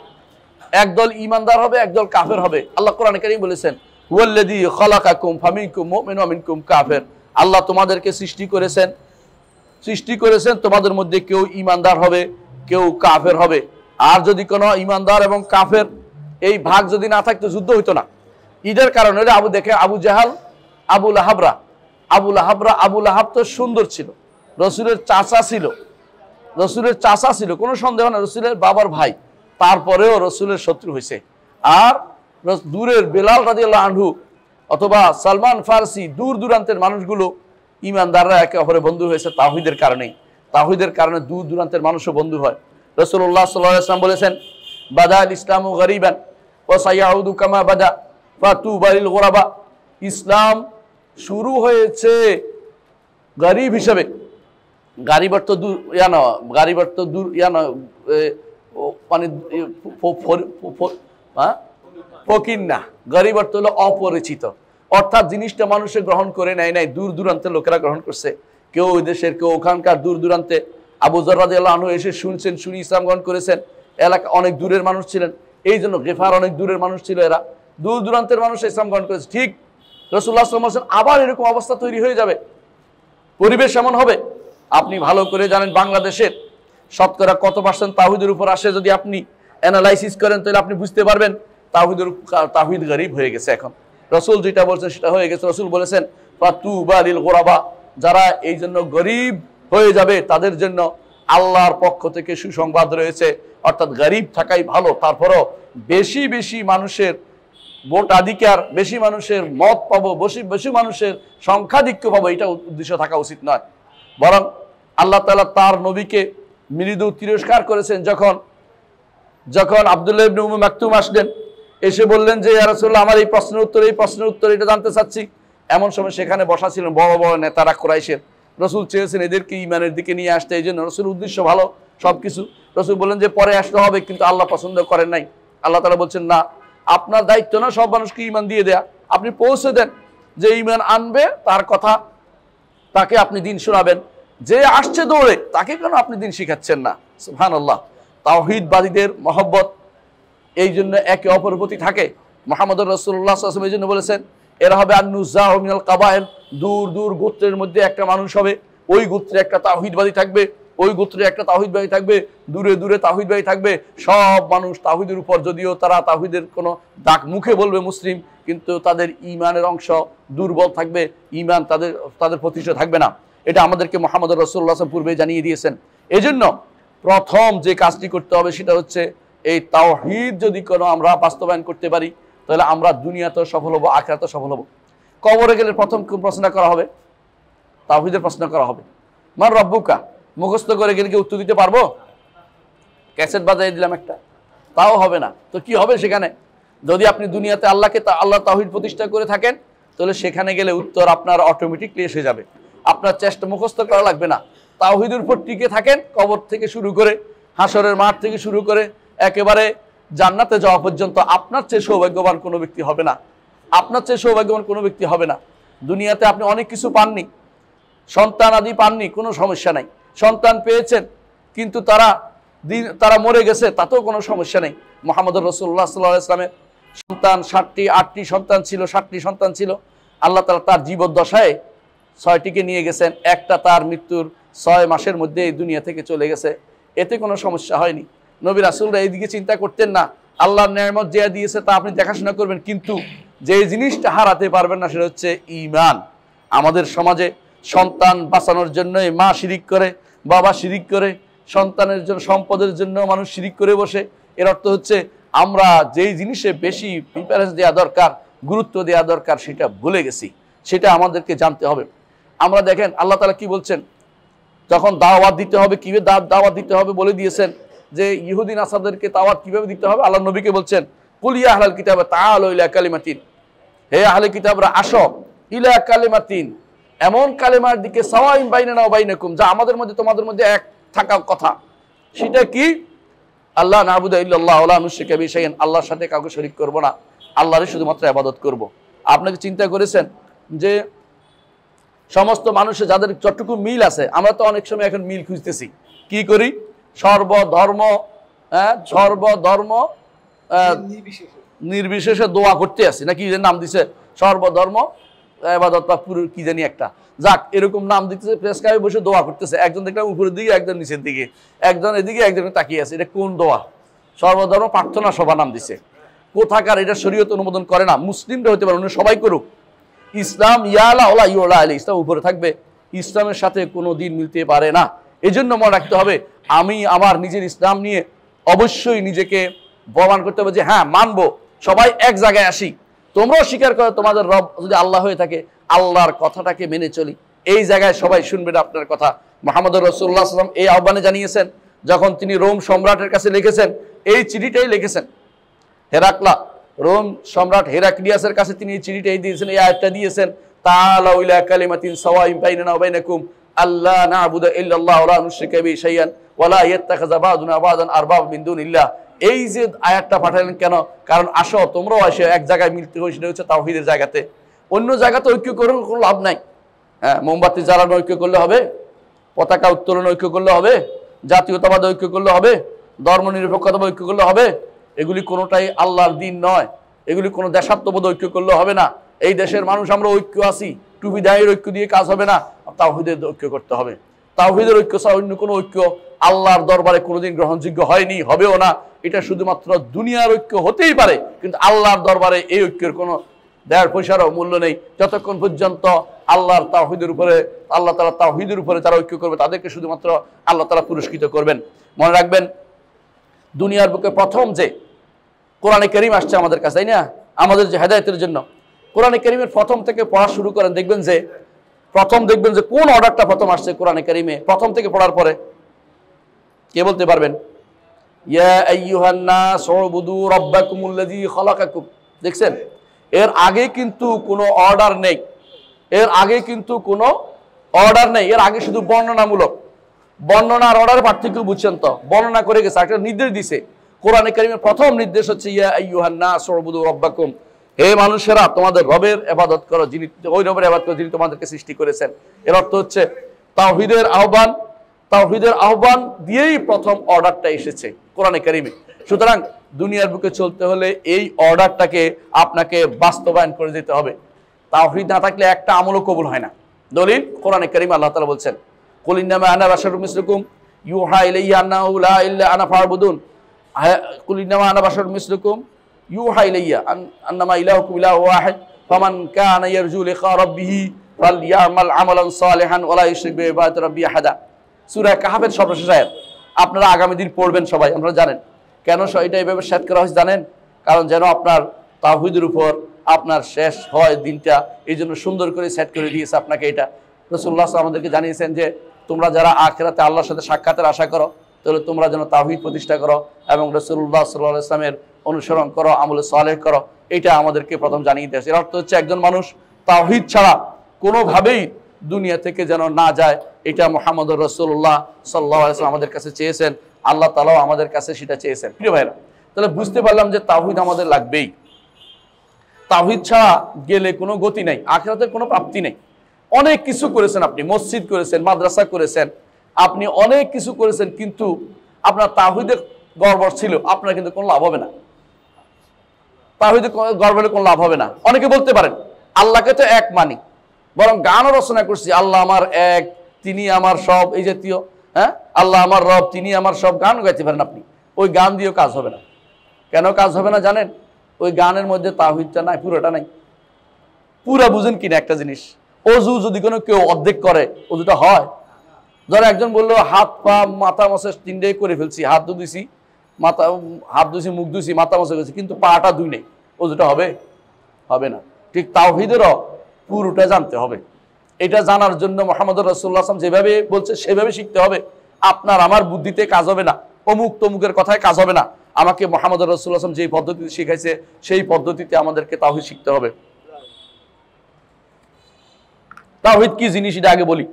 একদল ঈমানদার হবে, একদল কাফের হবে। আল্লাহ কোরআনে কারীম বলেছেন হুয়াল্লাযী খালাকাকুম ফামিনকুম মুমিনুন ওয়া মিনকুম কাফির। আল্লাহ তোমাদেরকে সৃষ্টি করেছেন, তোমাদের মধ্যে কেউ ঈমানদার হবে, কেউ কাফের হবে। আর যদি কোনো ঈমানদার এবং কাফের এই ভাগ যদি না থাকতো যুদ্ধ হইতো না। ঈদের কারণে আবু জাহাল, আবু লাহাব তো সুন্দর ছিল, রসুলের চাচা ছিল, কোনো সন্দেহ না, রসুলের বাবার ভাই, তারপরেও রসুলের শত্রু হয়েছে। আর দূরের বেলাল রাদিয়াল্লাহু আনহু অথবা সালমান ফারসি, দূর দূরান্তের মানুষগুলো ঈমানদাররা একে অপরের বন্ধু হয়েছে তাওহীদের কারণেই। তাওহীদের কারণে দূর দূরান্তের মানুষও বন্ধু হয়। রাসূলুল্লাহ সাল্লাল্লাহু আলাইহি ওয়াসাল্লাম বলেছেন বাদাল ইসলামু গরিবান ওয়া সায়াউদু কামা বাদা ফাতুবা লিল গুরাবা। ইসলাম শুরু হয়েছে গরিব হিসেবে, ফকির না, গরিব অর্থ হলো অপরিচিত, অর্থাৎ জিনিসটা মানুষে গ্রহণ করে নেয় নাই, দূর দূরান্তের লোকেরা গ্রহণ করছে। কেউ ওই দেশের, কেউ ওখানকার, দূর দূরান্তে। আবু যর রাদিয়াল্লাহু আনহু এসে শুনি ইসলাম গ্রহণ করেছেন। এলাকা অনেক দূরের মানুষ ছিলেন, এই জন্য গেফার অনেক দূরের মানুষ ছিল, এরা দূর দূরান্তের মানুষ ইসলাম গ্রহণ করেছে। ঠিক রাসূলুল্লাহ সাল্লাল্লাহু আলাইহি ওয়াসাল্লাম আবার এরকম অবস্থা তৈরি হয়ে যাবে, পরিবেশ এমন হবে। আপনি ভালো করে জানেন বাংলাদেশের শতকরা কত পার্সেন্ট তাওহীদের উপর আসে। যদি আপনি অ্যানালাইসিস করেন তাহলে আপনি বুঝতে পারবেন তাওহীদ গরিব হয়ে গেছে এখন। রাসূল যেটা বলছেন সেটা হয়ে গেছে। রাসূল বলেছেন ফাতুবা লিল গুরাবা, যারা এই জন্য গরিব হয়ে যাবে তাদের জন্য আল্লাহর পক্ষ থেকে সুসংবাদ রয়েছে। অর্থাৎ গরিব থাকাই ভালো, তারপরও বেশি বেশি মানুষের ভোটাধিকার, বেশি মানুষের মত পাবো, বেশি মানুষের সংখ্যাধিক্য পাবো, এটা উদ্দেশ্য থাকা উচিত নয়। বরং আল্লাহ তাআলা তার নবীকে মৃদু তিরস্কার করেছেন। যখন আব্দুল্লাহ ইবনে উম্মে মাকতুম আসলেন, এসে বললেন যে ইয়া রাসূলুল্লাহ, আমার এই প্রশ্নের উত্তর এটা জানতে চাচ্ছি। এমন সময় সেখানে বসা ছিলেন বড় বড় নেতারা কুরাইশের। রসুল চেয়েছেন এদেরকে ঈমানের দিকে নিয়ে আসতে, এই জন্য রসুল উদ্দেশ্য ভালো সবকিছু। রসুল বললেন যে পরে আসতে হবে, কিন্তু আল্লাহ পছন্দ করেন নাই। আল্লাহ তাআলা বলছেন না, আপনার দায়িত্ব না সব মানুষকে ঈমান দিয়ে দেয়া, আপনি পৌঁছে দেন। যে ঈমান আনবে তার কথা, তাকে আপনি দিন শোনাবেন। যে আসছে দৌড়ে, তাকে কেন আপনি দিন শিখাচ্ছেন না? সুবহানাল্লাহ। তাওহীদবাদীদের মহব্বত এই জন্য একে অপরের প্রতি থাকে। মুহাম্মদুর রাসূলুল্লাহ সাল্লাল্লাহু আলাইহি ওয়াসাল্লাম এই জন্য বলেছেন এরা হবে আন-নুযাউ মিনাল কাবায়েল, দূর দূর গোত্রের মধ্যে একটা মানুষ হবে, ওই গোত্রে একটা তাওহীদবাদী থাকবে, ওই গোত্রে একটা তাওহীদবাদী থাকবে, দূরে দূরে তাওহীদবাদী থাকবে। সব মানুষ তাওহীদের উপর, যদিও তারা তাওহীদের কোনো ডাক মুখে বলবে মুসলিম, কিন্তু তাদের ঈমানের অংশ দুর্বল থাকবে, ঈমান তাদের প্রতিষ্ঠা থাকবে না। এটা আমাদেরকে মুহাম্মদ রাসূলুল্লাহ সাল্লাল্লাহু আলাইহি ওয়াসাল্লাম পূর্বে জানিয়ে দিয়েছেন। এজন্য প্রথম যে কাজটি করতে হবে সেটা হচ্ছে এই তাওহীদ যদি কোনো আমরা বাস্তবায়ন করতে পারি, তাহলে আমরা দুনিয়াতেও সফল হবো, আখিরাতেও সফল হবো। কবরে গেলে প্রথম কোন প্রশ্ন করা হবে? তাওহীদের প্রশ্ন করা হবে। মান রব্বুকা মুখস্থ করে গেলে কি উত্তর দিতে পারবো? ক্যাসেট বাজাই দিলাম একটা, তাও হবে না। তো কি হবে সেখানে? যদি আপনি দুনিয়াতে আল্লাহ তাওহীদ প্রতিষ্ঠা করে থাকেন, তাহলে সেখানে গেলে উত্তর আপনার অটোমেটিকলি এসে যাবে, আপনার চেষ্টা মুখস্থ করা লাগবে না। তাওহীদের উপর টিকে থাকেন, কবর থেকে শুরু করে, হাসরের মাঠ থেকে শুরু করে একেবারে জান্নাতে যাওয়া পর্যন্ত আপনার চেয়ে সৌভাগ্যবান কোনো ব্যক্তি হবে না। আপনার চেয়ে সৌভাগ্যবান কোনো ব্যক্তি হবে না। দুনিয়াতে আপনি অনেক কিছু পাননি, সন্তান আদি পাননি, কোনো সমস্যা নাই। সন্তান পেয়েছেন কিন্তু তারা মরে গেছে, তাতেও কোনো সমস্যা নেই। মুহাম্মদুর রাসূলুল্লাহ সাল্লাল্লাহু আলাইহি ওয়াসাল্লামের সন্তান 8টি সন্তান ছিল, 7টি সন্তান ছিল। আল্লাহ তাআলা তার জীবদ্দশায় 6টিকে নিয়ে গেছেন, একটা তার মৃত্যুর 6 মাসের মধ্যে এই দুনিয়া থেকে চলে গেছে, এতে কোনো সমস্যা হয়নি। নবী রাসূলরা এইদিকে চিন্তা করতেন না। আল্লাহর নেয়ামত যে দিয়েছে তা আপনি দেখাশোনা করবেন, কিন্তু যে জিনিসটা হারাতে পারবেন না সেটা হচ্ছে ঈমান। আমাদের সমাজে সন্তান বাঁচানোর জন্যই মা শিরিক করে, বাবা শিরিক করে, সন্তানের জন্য সম্পদের জন্য মানুষ শিরিক করে বসে। এর অর্থ হচ্ছে আমরা যেই জিনিসে বেশি প্রিফারেন্স দেওয়া দরকার, গুরুত্ব দেওয়া দরকার, সেটা ভুলে গেছি। সেটা আমাদেরকে জানতে হবে। আমরা দেখেন আল্লাহ তাআলা কি বলছেন, যখন দাওয়াত দিতে হবে, কিভাবে দাওয়াত দিতে হবে বলে দিয়েছেন যে ইহুদি নাসারদেরকে দাওয়াত কিভাবে দিতে হবে। আল্লাহ নবীকে বলছেন, কুল ইয়া আহলাল কিতাব তাআলু ইলা কালিমাতিন, হে আহলে কিতাবরা আসো, ইলা কালিমাতিন, এমন কালেমার দিকে, সাওয়াইন বাইনানা ওয়া বাইনাকুম, যা আমাদের মধ্যে তোমাদের মধ্যে এক থাকার কথা। সেটা কি? আল্লাহ নাবুদা ইল্লাল্লাহ ওয়া লা নুশরিকা বিহি শাইআন, আল্লাহর সাথে কাউকে শরীক করব না, আল্লাহরই শুধুমাত্র ইবাদত করব। আপনাকে চিন্তা করেছেন যে সমস্ত মানুষের যাদের যতটুকু মিল আছে, আমরা তো অনেক সময় এখন মিল খুঁজতেছি, কি করি? সর্বধর্ম নির্বিশেষে দোয়া করতে আসি, নাকি নাম দিছে সর্বধর্ম ইবাদত বা পুরো কি জানি একটা, যাক এরকম নাম দিতেছে, প্রেস ক্লাবে বসে দোয়া করতেছে। একজন দেখলাম উপরের দিকে, একজন নিচের দিকে, একজন এদিকে, একজন তাকিয়ে আছে। এটা কোন দোয়া? সর্বধর্ম প্রার্থনা সভা নাম দিছে। কোথাকার? এটা শরীয়ত অনুমোদন করে না। মুসলিমরা হতে পারে, অন্য সবাই করুক। ইসলাম ইয়ালা ওলা ইউলা আলী, ইসলাম উপরে থাকবে, ইসলামের সাথে কোনো দিন মিলতে পারে না। এই জন্য মনে রাখতে হবে, আমি আমার নিজের ইসলাম নিয়ে অবশ্যই নিজেকে প্রমাণ করতে হবে যে হ্যাঁ মানবো, সবাই এক জায়গায় আসি। তোমরাও স্বীকার করো তোমাদের রব যদি আল্লাহ হয়ে থাকে, আল্লাহর কথাটাকে মেনে চলি। এই জায়গায় সবাই শুনবেন আপনার কথা। মুহাম্মদুর রাসূলুল্লাহ সাল্লাল্লাহু আলাইহি ওয়াসাল্লাম এই আহ্বানে জানিয়েছেন, যখন তিনি রোম সম্রাটের কাছে লিখেছেন, এই চিঠিটাই লিখেছেন। হেরাকলা, রোম সম্রাট হেরাক্লিয়াসের কাছে তিনি এই চিঠিটাই দিয়েছেন, এই আয়াতটা দিয়েছেন, তাআলাউ ইলা কালিমাতিন সাওয়াইন বাইনানা ওয়া বাইনাকুম আল্লা না'বুদা ইল্লাল্লাহ ওয়া লা নুশরিকা বিহি শাইআন ওয়া লা ইয়াত্তাখিযা বা'দুনা বা'দান আরবাব মিন দুনিল্লাহ। এই যে আয়াতটা পাঠালেন কেন? কারণ আসো, তোমরাও আসো, এক জায়গায় মিলতে হচ্ছে তাওহীদের জায়গাতে। অন্য জায়গাতে ঐক্য করে কোনো লাভ নাই। হ্যাঁ, মোমবাতি জ্বালানো ঐক্য করলে হবে? পতাকা উত্তোলন ঐক্য করলে হবে? জাতীয়তাবাদ ঐক্য করলে হবে? ধর্ম নিরপেক্ষতা ঐক্য করলে হবে? এগুলি কোনোটাই আল্লাহর দিন নয়। এগুলি কোনো দেশাত্মবোধ ঐক্য করলে হবে না। এই দেশের মানুষ আমরা ঐক্য আছি, টুপি দায়ের ঐক্য দিয়ে কাজ হবে না, তাওহীদের ঐক্য করতে হবে। তাওহীদের ঐক্য ছাড়া অন্য কোনো ঐক্য আল্লাহর দরবারে কোনোদিন গ্রহণযোগ্য হয়নি, হবেও না। এটা শুধুমাত্র দুনিয়ার ঐক্য হতেই পারে, কিন্তু আল্লাহর দরবারে এই ঐক্যের কোনো দেড় পয়সারও মূল্য নেই। যতক্ষণ পর্যন্ত আল্লাহর তাওহীদের উপরে, আল্লাহ তাআলা তাওহীদের উপরে যারা ঐক্য করবে, তাদেরকে শুধুমাত্র আল্লাহ তাআলা পুরস্কৃত করবেন। মনে রাখবেন, দুনিয়ার বুকে প্রথম যে কোরআনে কারীম আসছে আমাদের কাছে, তাই না, আমাদের যে হেদায়েতের জন্য, কোরআনে কারীমের প্রথম থেকে পড়া শুরু করেন, দেখবেন যে কোন অর্ডারটা প্রথম আসছে কোরআনে কারীমে প্রথম থেকে পড়ার পরে? কে বলতে পারবেন? ইয়া আইয়ুহান নাস উবুদু রাব্বাকুমুল্লাযী খালাকাকুম। দেখছেন, এর আগে কিন্তু কোনো অর্ডার নেই। এর আগে শুধু বর্ণনামূলক। বর্ণনার অর্ডার পার্থক্য বুঝছেন তো? বর্ণনা করে গেছে, একটা নির্দেশ দিছে। কোরআনে কারীমের প্রথম নির্দেশ হচ্ছে ইয়া আইয়ুহান নাস উবুদু রাব্বাকুম, হে মানুষেরা তোমাদের রবের ইবাদত করো, যিনি ওই রবের ইবাদত করো যিনি তোমাদেরকে সৃষ্টি করেছেন। এর অর্থ হচ্ছে তাওহীদের আহ্বান দিয়েই প্রথম অর্ডারটা এসেছে কোরআনে কারীমে। সুতরাং দুনিয়ার বুকে চলতে হলে এই অর্ডারটাকে আপনাকে বাস্তবায়ন করে যেতে হবে। তাওহীদ না থাকলে একটা আমলও কবুল হয় না। দলিল কোরআনে কারীমে আল্লাহ তাআলা বলছেন, কুল ইন্নামা আনা বাশারুম মিসলুকুম ইউহা ইলাইয়া আন্নাহু লা ইলাহা ইল্লা আনা ফা'বুদুন। কুল ইন্নামা আনা বাশারুম মিসলুকুম ইউহা ইলাইয়া আন্নামা ইলাহুকুম ইলাহু ওয়াহিদ ফামান কানা ইয়ারজু লিকা রাব্বিহি ফালইয়ামাল আমালান সালিহান ওয়া লা ইউশরিক বিইবাদাতি রাব্বিহি আহাদা। সূরা কাহফের সর্বশেষ আয়াত। আপনারা আগামী দিন পড়বেন সবাই, আপনারা জানেন কেন এটা এইভাবে সেট করা হয়েছে জানেন? কারণ যেন আপনার তাওহীদের উপর আপনার শেষ হয় দিনটা, এই জন্য সুন্দর করে সেট করে দিয়েছে আপনাকে। এটা রাসূলুল্লাহ সাল্লাল্লাহু আলাইহি ওয়াসাল্লাম আমাদেরকে জানিয়েছেন যে তোমরা যারা আখিরাতে আল্লাহর সাথে সাক্ষাতের আশা করো, তাহলে তোমরা যেন তাওহীদ প্রতিষ্ঠা করো এবং রাসূলুল্লাহ সাল্লাল্লাহু আলাইহি ওয়াসাল্লামের অনুসরণ করো, আমলে সালেহ করো। এটা আমাদেরকে প্রথম জানিয়ে দিয়েছে। এর অর্থ হচ্ছে একজন মানুষ তাওহীদ ছাড়া কোনোভাবেই দুনিয়া থেকে যেন না যায়। এটা মুহাম্মদুর রাসূলুল্লাহ সাল্লাল্লাহু আলাইহি ওয়াসাল্লাম আমাদের কাছে চেয়েছেন, আল্লাহ তাআলাও আমাদের কাছে সেটা চেয়েছেন। প্রিয় ভাইরা, তাহলে বুঝতে পারলাম যে তাওহীদ আমাদের লাগবেই। তাওহীদ ছাড়া গেলে কোনো গতি নাই, আখিরাতের কোনো প্রাপ্তি নেই। অনেক কিছু করেছেন আপনি, মসজিদ করেছেন, মাদ্রাসা করেছেন, আপনি অনেক কিছু করেছেন, কিন্তু আপনার তাওহীদের গড়বড় ছিল, আপনার কিন্তু কোনো লাভ হবে না। তাওহীদের গড়বড়ে কোনো লাভ হবে না। অনেকে বলতে পারেন আল্লাহকে তো এক মানি, বরং গানও রচনা করছি, আল্লাহ আমার এক, তিনি আমার সব, এই জাতীয়, হ্যাঁ, আল্লাহ আমার রব, তিনি আমার সব, গান গাইতে পারেন আপনি। ওই গান দিয়েও কাজ হবে না। কেন কাজ হবে না জানেন? ওই গানের মধ্যে তাওহীদটা নাই, পুরোটা নাই। পুরা বুঝেন কিনা একটা জিনিস, অজু যদি কোনো কেউ অর্ধেক করে, অজুটা হয়? ধরো একজন বললো হাত পা মাথা মশা তিনটাই করে ফেলছি, হাত ধুইছি, মাথা হাত ধুইছি, মুখ ধুইছি, মাথা মশা গেছি, কিন্তু পাটা ধুই নেই, অজুটা হবে? হবে না। ঠিক তাওহীদেরও পুরোটা জানতে হবে। এটা জানার জন্য মুহাম্মদ রাসূলুল্লাহ সাল্লাল্লাহু আলাইহি ওয়াসাল্লাম যেভাবে বলছে সেভাবে শিখতে হবে। আপনার আমার বুদ্ধিতে কাজ হবে না, অমুক তমুকের কথায় কাজ হবে না। আমাকে মুহাম্মদ রাসূলুল্লাহ সাল্লাল্লাহু আলাইহি ওয়াসাল্লাম যেই পদ্ধতিতে শিখাইছে সেই পদ্ধতিতে আমাদেরকে তাওহীদ শিখতে হবে। তাওহীদ কি জিনিস এটা আগে বলি।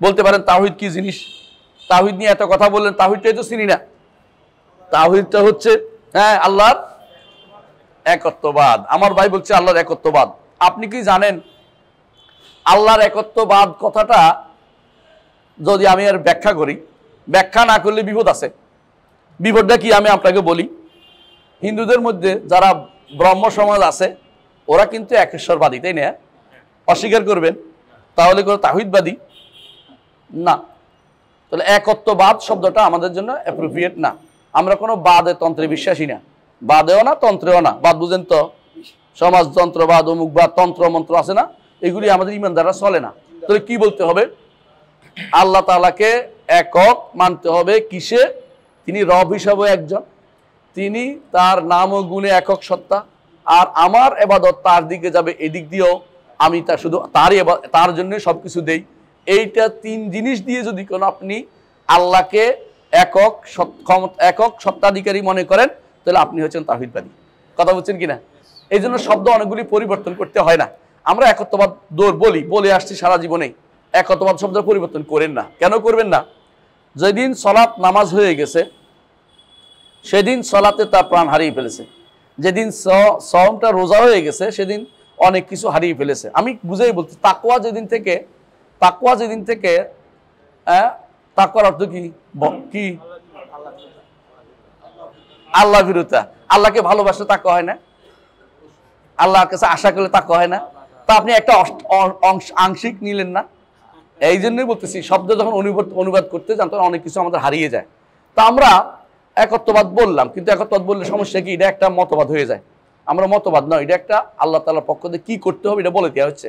বলতে পারেন তাওহীদ কি জিনিস? তাওহীদ নিয়ে এত কথা বললেন, তাওহীদটাই তো চিনি না। তাওহীদটা হচ্ছে, হ্যাঁ, আল্লাহর একত্ববাদ। আমার ভাই বলছে আল্লাহর একত্ববাদ। আপনি কি জানেন আল্লাহর একত্ববাদ কথাটা যদি আমি আর ব্যাখ্যা করি, ব্যাখ্যা না করলে বিপদ আছে। বিপদটা কি আমি আপনাকে বলি। হিন্দুদের মধ্যে যারা ব্রহ্ম সমাজ আছে ওরা কিন্তু একেশ্বরবাদী, তাই না? অস্বীকার করবেন? তাহলে কোনো তাওহীদবাদী না। তাহলে একত্ববাদ শব্দটা আমাদের জন্য অ্যাপ্রোপ্রিয়েট না। আমরা কোনো বাদে তন্ত্রে বিশ্বাসী না, বাদেও না তন্ত্রেও না। বাদ বুঝেন তো, সমাজতন্ত্রবাদ, অমুকবাদ, তন্ত্র মন্ত্র আছে না, এগুলি আমাদের ইমান দ্বারা চলে না। তাহলে কি বলতে হবে? আল্লাহ তাআলাকে একক মানতে হবে। কিসে? তিনি রব হিসাবে একজন, তিনি তার নাম ও গুণে একক সত্তা, আর আমার ইবাদত তার দিকে যাবে, এদিক দিয়েও আমি তা শুধু তার জন্য সবকিছু দেই। এইটা তিন জিনিস দিয়ে যদি কোনো আপনি আল্লাহকে একক সত্তাধিকারী মনে করেন, তাহলে আপনি হচ্ছেন তাওহীদবাদী। কথা বলছেন কিনা? এই জন্য শব্দ অনেকগুলি পরিবর্তন করতে হয় না। আমরা একত্ববাদ বলে আসছি সারা জীবনেই। একত্ববাদ শব্দ পরিবর্তন করেন না। কেন করবেন না? যেদিন সলাৎ নামাজ হয়ে গেছে সেদিন সলাতে তার প্রাণ হারিয়ে ফেলেছে। যেদিন সওমটা রোজা হয়ে গেছে সেদিন অনেক কিছু হারিয়ে ফেলেছে। আমি বুঝেই বলছি, তাকওয়া যেদিন থেকে তাকওয়ার অর্থ কি? আল্লাহ বিরুদ্ধা। আল্লাহকে ভালোবাসলে তাকওয়া হয় না? আল্লাহর কাছে আশা করলে তাকওয়া হয় না? তা আপনি একটা আংশিক নিলেন না। এই জন্যই বলতেছি, শব্দ যখন অনুবাদ করতে যান তখন অনেক কিছু আমাদের হারিয়ে যায়। তা আমরা একত্ববাদ বললাম, কিন্তু একত্ববাদ বললে সমস্যা কি? এটা একটা মতবাদ হয়ে যায়। আমরা মতবাদ নয়, এটা একটা আল্লাহ তাআলার পক্ষ থেকে কি করতে হবে এটা বলে দেওয়া হচ্ছে।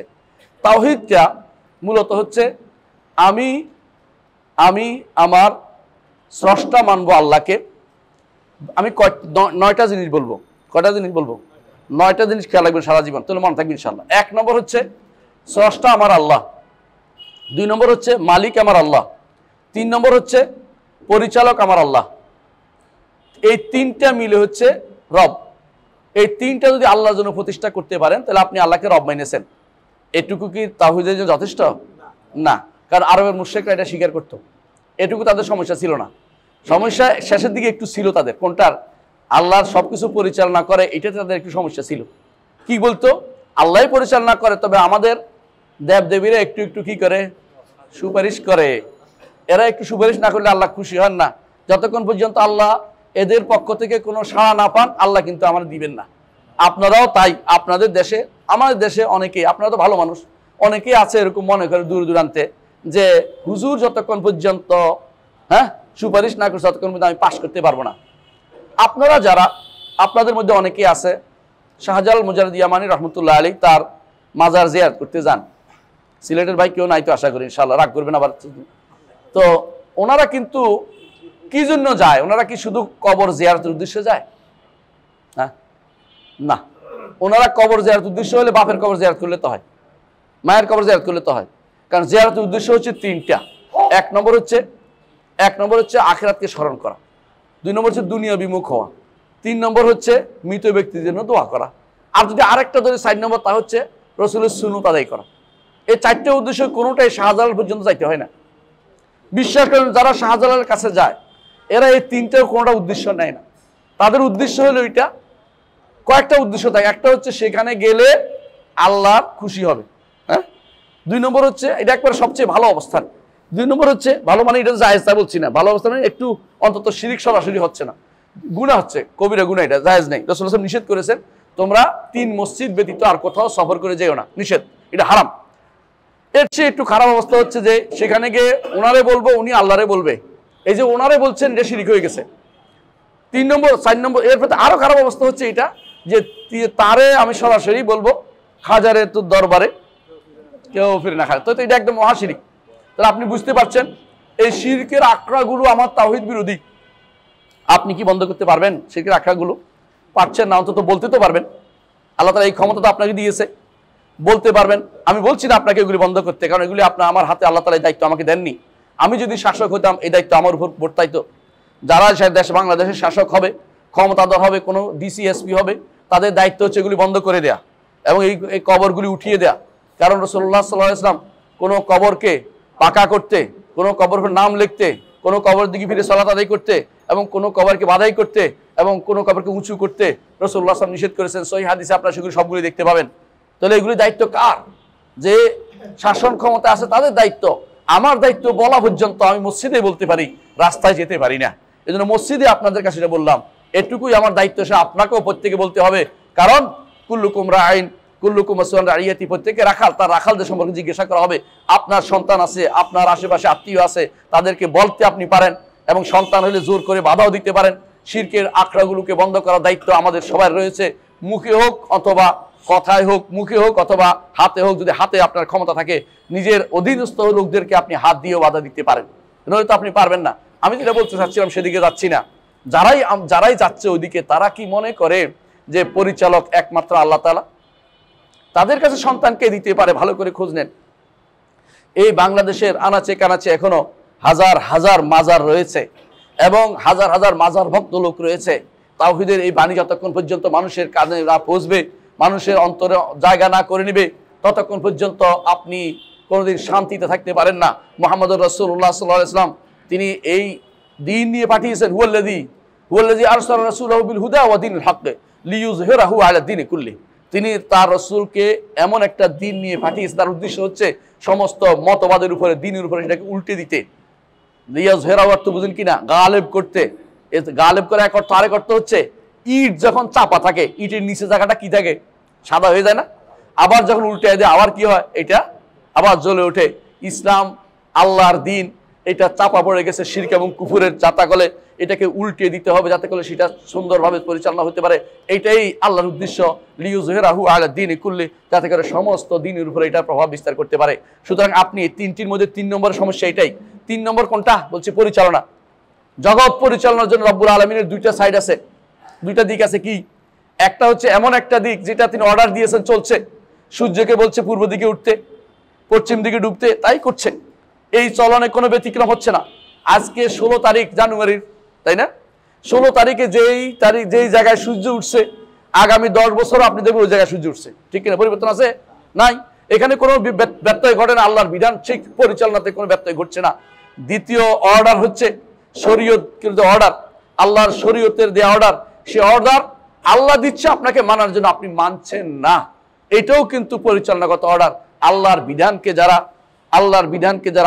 তাওহীদটা মূলত হচ্ছে আমি আমার স্রষ্টা মানবো আল্লাহকে। আমি 9টা জিনিস বলবো। কয়টা জিনিস বলবো? 9টা জিনিস খেয়াল রাখবেন সারা জীবন, তাহলে মনে থাকবে ইনশাআল্লাহ। 1 নম্বর হচ্ছে স্রষ্টা আমার আল্লাহ। 2 নম্বর হচ্ছে মালিক আমার আল্লাহ। 3 নম্বর হচ্ছে পরিচালক আমার আল্লাহ। এই 3টা মিলে হচ্ছে রব। এই 3টা যদি আল্লাহর জন্য প্রতিষ্ঠা করতে পারেন তাহলে আপনি আল্লাহকে রব মানেছেন। এটুকু কি তাওহীদের জন্য যথেষ্ট? না, কারণ আরবের মুশরিকরা এটা স্বীকার করতো। এটুকু তাদের সমস্যা ছিল না। সমস্যা শেষের দিকে একটু ছিল তাদের। কোনটার? আল্লাহর সবকিছু পরিচালনা করে, এটাতে তাদের একটু সমস্যা ছিল। কি বলতো? আল্লাহই পরিচালনা করে, তবে আমাদের দেবদেবীরা একটু একটু কি করে? সুপারিশ করে। এরা একটু সুপারিশ না করলে আল্লাহ খুশি হন না। যতক্ষণ পর্যন্ত আল্লাহ এদের পক্ষ থেকে কোনো সাড়া না পান, আল্লাহ কিন্তু আমার দিবেন না। আপনারাও তাই। আপনাদের দেশে, আমাদের দেশে অনেকেই, আপনারা তো ভালো মানুষ, অনেকেই আছে এরকম মনে করে দূর দূরান্তে যে হুজুর যতক্ষণ পর্যন্ত সুপারিশ না করছে ততক্ষণ পর্যন্ত আমি পাশ করতে পারবো না। আপনারা যারা, আপনাদের মধ্যে অনেকেই আছে, শাহজালাল মুজাহিদ ইয়ামানী রহমতুল্লাহ আলাইহি তার মাজার জিয়ারত করতে যান। সিলেটের ভাই কেউ নাই তো আশা করি, ইনশাআল্লাহ রাগ করবেন আবার। তো ওনারা কিন্তু কি জন্য যায়? ওনারা কি শুধু কবর জিয়ারতের উদ্দেশ্যে যায়? না, ওনারা কবর জিয়ারতের উদ্দেশ্য হলে বাপের কবর জিয়ারত করলে তো হয়, মায়ের কবর জিয়ারত করলে তো হয়। কারণ জিয়ারতের উদ্দেশ্য হচ্ছে 3টা। 1 নম্বর হচ্ছে আখিরাতকে স্মরণ করা। 2 নম্বর হচ্ছে দুনিয়া বিমুখ হওয়া। 3 নম্বর হচ্ছে মৃত ব্যক্তির জন্য দোয়া করা। আর যদি আরেকটা ধরে 4 নম্বর, তা হচ্ছে রাসূলের সুন্নাত আদায় করা। এই 4টে উদ্দেশ্য কোনোটাই শাহজালাল পর্যন্ত যাইতে হয় না। বিশ্বাস করেন, যারা শাহজালালের কাছে যায় এরা এই 3টার কোনোটা উদ্দেশ্য নেয় না। তাদের উদ্দেশ্য হলো এটা কয়েকটা উদ্দেশ্য থাকে। একটা হচ্ছে সেখানে গেলে আল্লাহ খুশি হবে, হ্যাঁ। 2 নম্বর হচ্ছে এটা একবারে সবচেয়ে ভালো অবস্থান। 2 নম্বর হচ্ছে ভালো মানে এটা জায়েজ তা বলছি না, ভালো অবস্থান মানে একটু অন্তত শিরিক সরাসরি হচ্ছে না, গুনাহ হচ্ছে, কবিরা গুনাহ, এটা জায়েজ নেই। রাসূলুল্লাহ সাল্লাল্লাহু আলাইহি ওয়াসাল্লাম নিষেধ করেছেন তোমরা 3 মসজিদ ব্যতীত আর কোথাও সফর করে যেও না, নিষেধ, এটা হারাম। এর চেয়ে একটু খারাপ অবস্থা হচ্ছে যে সেখানে গিয়ে ওনারে বলবো, উনি আল্লাহরে বলবে, এই যে ওনারে বলছেন এটা শিরিক হয়ে গেছে। 3 নম্বর 4 নম্বর এরপর আরো খারাপ অবস্থা হচ্ছে এটা যে তারে আমি সরাসরি বলবো খাজারে তো দরবারে কেউ ফিরে না খায়, তো এটা একদম মহাশিরিক। তাহলে আপনি বুঝতে পারছেন এই শিরকের আখড়াগুলো আমার তাওহীদ বিরোধী। আপনি কি বন্ধ করতে পারবেন শিরকের আখড়াগুলো? পারছেন না, অন্তত বলতে তো পারবেন। আল্লাহ তাআলা এই ক্ষমতা তো আপনাকে দিয়েছে, বলতে পারবেন। আমি বলছি না আপনাকে এগুলি বন্ধ করতে, কারণ এগুলি আপনার আমার হাতে, আল্লাহ তাআলা এই দায়িত্ব আমাকে দেননি। আমি যদি শাসক হতাম এই দায়িত্ব আমার উপর বর্তাইতো। যারা দেশ বাংলাদেশের শাসক হবে, ক্ষমতাধর হবে, কোনো ডিসি এসপি হবে, তাদের দায়িত্ব হচ্ছে এগুলি বন্ধ করে দেয়া এবং এই কবরগুলি উঠিয়ে দেয়া। কারণ রাসূলুল্লাহ সাল্লাল্লাহু আলাইহি ওয়াসাল্লাম কোনো কবরকে পাকা করতে, কোনো কবরের নাম লিখতে, কোনো কবর দিকে ফিরে সালাত আদায় করতে এবং কোনো কবরকে বাধাই করতে এবং কোনো কবরকে উঁচু করতে রাসূলুল্লাহ সাল্লাল্লাহু আলাইহি ওয়াসাল্লাম নিষেধ করেছেন। সহিহ হাদিসে আপনারা সেগুলি সবগুলি দেখতে পাবেন। তাহলে এগুলি দায়িত্ব কার? যে শাসন ক্ষমতা আছে তাদের দায়িত্ব। আমার দায়িত্ব বলা পর্যন্ত আমি মসজিদে বলতে পারি, রাস্তায় যেতে পারি না। এই জন্য মসজিদে আপনাদের কাছে বললাম, এটুকুই আমার দায়িত্ব, সে আপনাকেও প্রত্যেকে বলতে হবে। কারণ কুল্লুকুম রাইন কুল্লুকুম মাসউলুন আন রাইয়াতি, প্রত্যেকে রাখাল, তার রাখালদের সম্পর্কে জিজ্ঞাসা করা হবে। আপনার সন্তান আছে, আপনার আশেপাশে আত্মীয় আছে, তাদেরকে বলতে আপনি পারেন এবং সন্তান হলে জোর করে বাধাও দিতে পারেন। শিরকের আখড়াগুলোকে বন্ধ করার দায়িত্ব আমাদের সবার রয়েছে, মুখে হোক অথবা কথায় হোক, মুখে হোক অথবা হাতে হোক। যদি হাতে আপনার ক্ষমতা থাকে, নিজের অধীনস্থ লোকদেরকে আপনি হাত দিয়েও বাধা দিতে পারেন, নয়তো আপনি পারবেন না। আমি যেটা বলতে চাচ্ছিলাম সেদিকে যাচ্ছি না। যারাই যাচ্ছে ওইদিকে, তারা কি মনে করে যে পরিচালক একমাত্র আল্লাহ তাআলা? তাদের কাছে সন্তানকে দিতে পারে, ভালো করে খোঁজ নেন। এই বাংলাদেশের আনাচে কানাচে এখনো হাজার হাজার মাজার রয়েছে এবং হাজার হাজার মাজার ভক্ত লোক রয়েছে। তাওহীদের এই বাণী যতক্ষণ পর্যন্ত মানুষের কানে না পৌঁছবে, মানুষের অন্তরে জায়গা না করে নেবে, ততক্ষণ পর্যন্ত আপনি কোনোদিন শান্তিতে থাকতে পারেন না। মুহাম্মদুর রাসূলুল্লাহ সাল্লাল্লাহু আলাইহি ওয়াসাল্লাম তিনি এই দ্বীন নিয়ে পাঠিয়েছেন, হুয়াল্লাযী আরসালা রাসূলাহু বিল হুদা ওয়া দীনিল হক লিইয়ুযহিরাহু আলা দীনি কুল্লি। তিনি তার রাসূলকে এমন একটা দ্বীন নিয়ে পাঠিয়েছেন, তার উদ্দেশ্য হচ্ছে সমস্ত মতবাদের উপরে, দ্বীনের উপরে সেটাকে উল্টে দিতে। লিইয়ুযহিরাহু অর্থ বুঝেন কিনা? গালেব করতে। গালেব করা এক অর্থ, আরেক অর্থ হচ্ছে ইট যখন চাপা থাকে, ইটের নিচে জায়গাটা কি থাকে? সাদা হয়ে যায় না? আবার যখন উল্টে দেয় আবার কি হয়? এটা আবার জ্বলে ওঠে। ইসলাম, আল্লাহর দ্বীন, এটা চাপা পড়ে গেছে শিরক এবং কুফুরের জাতাকলে। এটাকে উল্টে দিতে হবে যাতে করে সেটা সুন্দরভাবে পরিচালনা হতে পারে। এইটাই আল্লাহর উদ্দেশ্য, লিইয়ুযহিরাহু আলা দীনি কুল্লি, যাতে করে সমস্ত দ্বীনের উপরে এটা প্রভাব বিস্তার করতে পারে। সুতরাং আপনি এই তিনটির মধ্যে 3 নম্বর সমস্যা এটাই। 3 নম্বর কোনটা? বলছি পরিচালনা। জগৎ পরিচালনার জন্য রব্বুল আলামিনের 2টা সাইড আছে, 2টা দিক আছে। কি? একটা হচ্ছে এমন একটা দিক যেটা তিনি অর্ডার দিয়েছেন, চলছে। সূর্যকে বলছে পূর্ব দিকে উঠতে, পশ্চিম দিকে ডুবতে, তাই করছে। এই চলনে কোনো ব্যতিক্রম হচ্ছে না। আজকে 16 তারিখ জানুয়ারির, তাই না? 16 তারিখে যেই জায়গায় সূর্য উঠছে, আগামী 10 বছর আপনি দেখবেন ওই জায়গায় সূর্য উঠছে। ঠিক কিনা? পরিবর্তন আছে? নাই। এখানে কোনো ব্যত্যয় ঘটে না। আল্লাহর বিধান ঠিক পরিচালনাতে কোনো ব্যত্যয় ঘটছে না। দ্বিতীয় অর্ডার হচ্ছে শরীয়ত, কিন্তু অর্ডার আল্লাহর শরীয়তের দেয়া অর্ডার, সে অর্ডার আল্লাহ দিচ্ছে আপনাকে মানার জন্য, আপনি মানছেন না। এটাও কিন্তু পরিচালনাগত অর্ডার। আল্লাহর বিধানকে যারা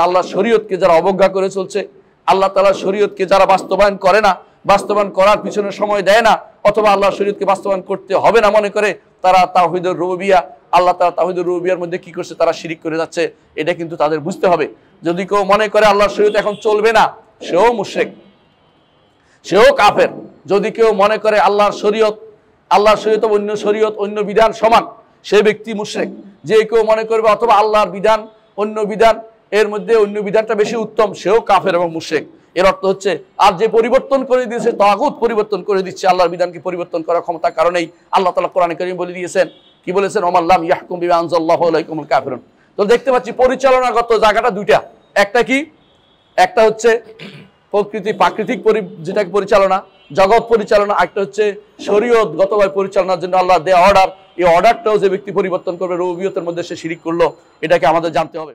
আল্লাহর শরীয়তকে যারা অবজ্ঞা করে চলছে, আল্লাহ তাআলার শরীয়তকে যারা বাস্তবায়ন করে না, বাস্তবায়ন করার পিছনে সময় দেয় না, অথবা আল্লাহর শরীয়তকে বাস্তবায়ন করতে হবে না মনে করে, তারা তাওহীদুর রুবুবিয়্যাহ, আল্লাহ তাআলা তাওহীদুর রুবুবিয়্যার মধ্যে কি করছে? তারা শিরিক করে যাচ্ছে। এটা কিন্তু তাদের বুঝতে হবে। যদি কেউ মনে করে আল্লাহর শরীয়ত এখন চলবে না, সেও মুশরিক, সেও কাফের। যদি কেউ মনে করে আল্লাহর শরীয়ত অন্য শরীয়ত, অন্য বিধান সমান, সে ব্যক্তি মুশরিক। যে কেউ মনে করবে অথবা আল্লাহর বিধান অন্য বিধান, এর মধ্যে অন্য বিধানটা বেশি উত্তম, সেও কাফের এবং মুশরিক। এর অর্থ হচ্ছে আর যে পরিবর্তন করে দিয়েছে, তাগুত পরিবর্তন করে দিচ্ছে, আল্লাহর বিধানকে পরিবর্তন করার ক্ষমতার কারণেই আল্লাহ তাআলা কোরআনে কারীমে বলে দিয়েছেন, কি বলেছেন? ওমান লাম ইয়াহকুম বিমা আনজালাল্লাহু ফাউলাইকুমুল কাফিরুন। তো দেখতে পাচ্ছি পরিচালনাগত জায়গাটা 2টা। একটা কি? একটা হচ্ছে প্রাকৃতিক যেটাকে পরিচালনা, জগৎ পরিচালনা। একটা হচ্ছে শরীয়তগতভাবে পরিচালনার জন্য আল্লাহ দেয়া অর্ডার। এই অর্ডারটাও যে ব্যক্তি পরিবর্তন করবে, রুবুবিয়তের মধ্যে সে শিরিক করলো, এটাকে আমাদের জানতে হবে।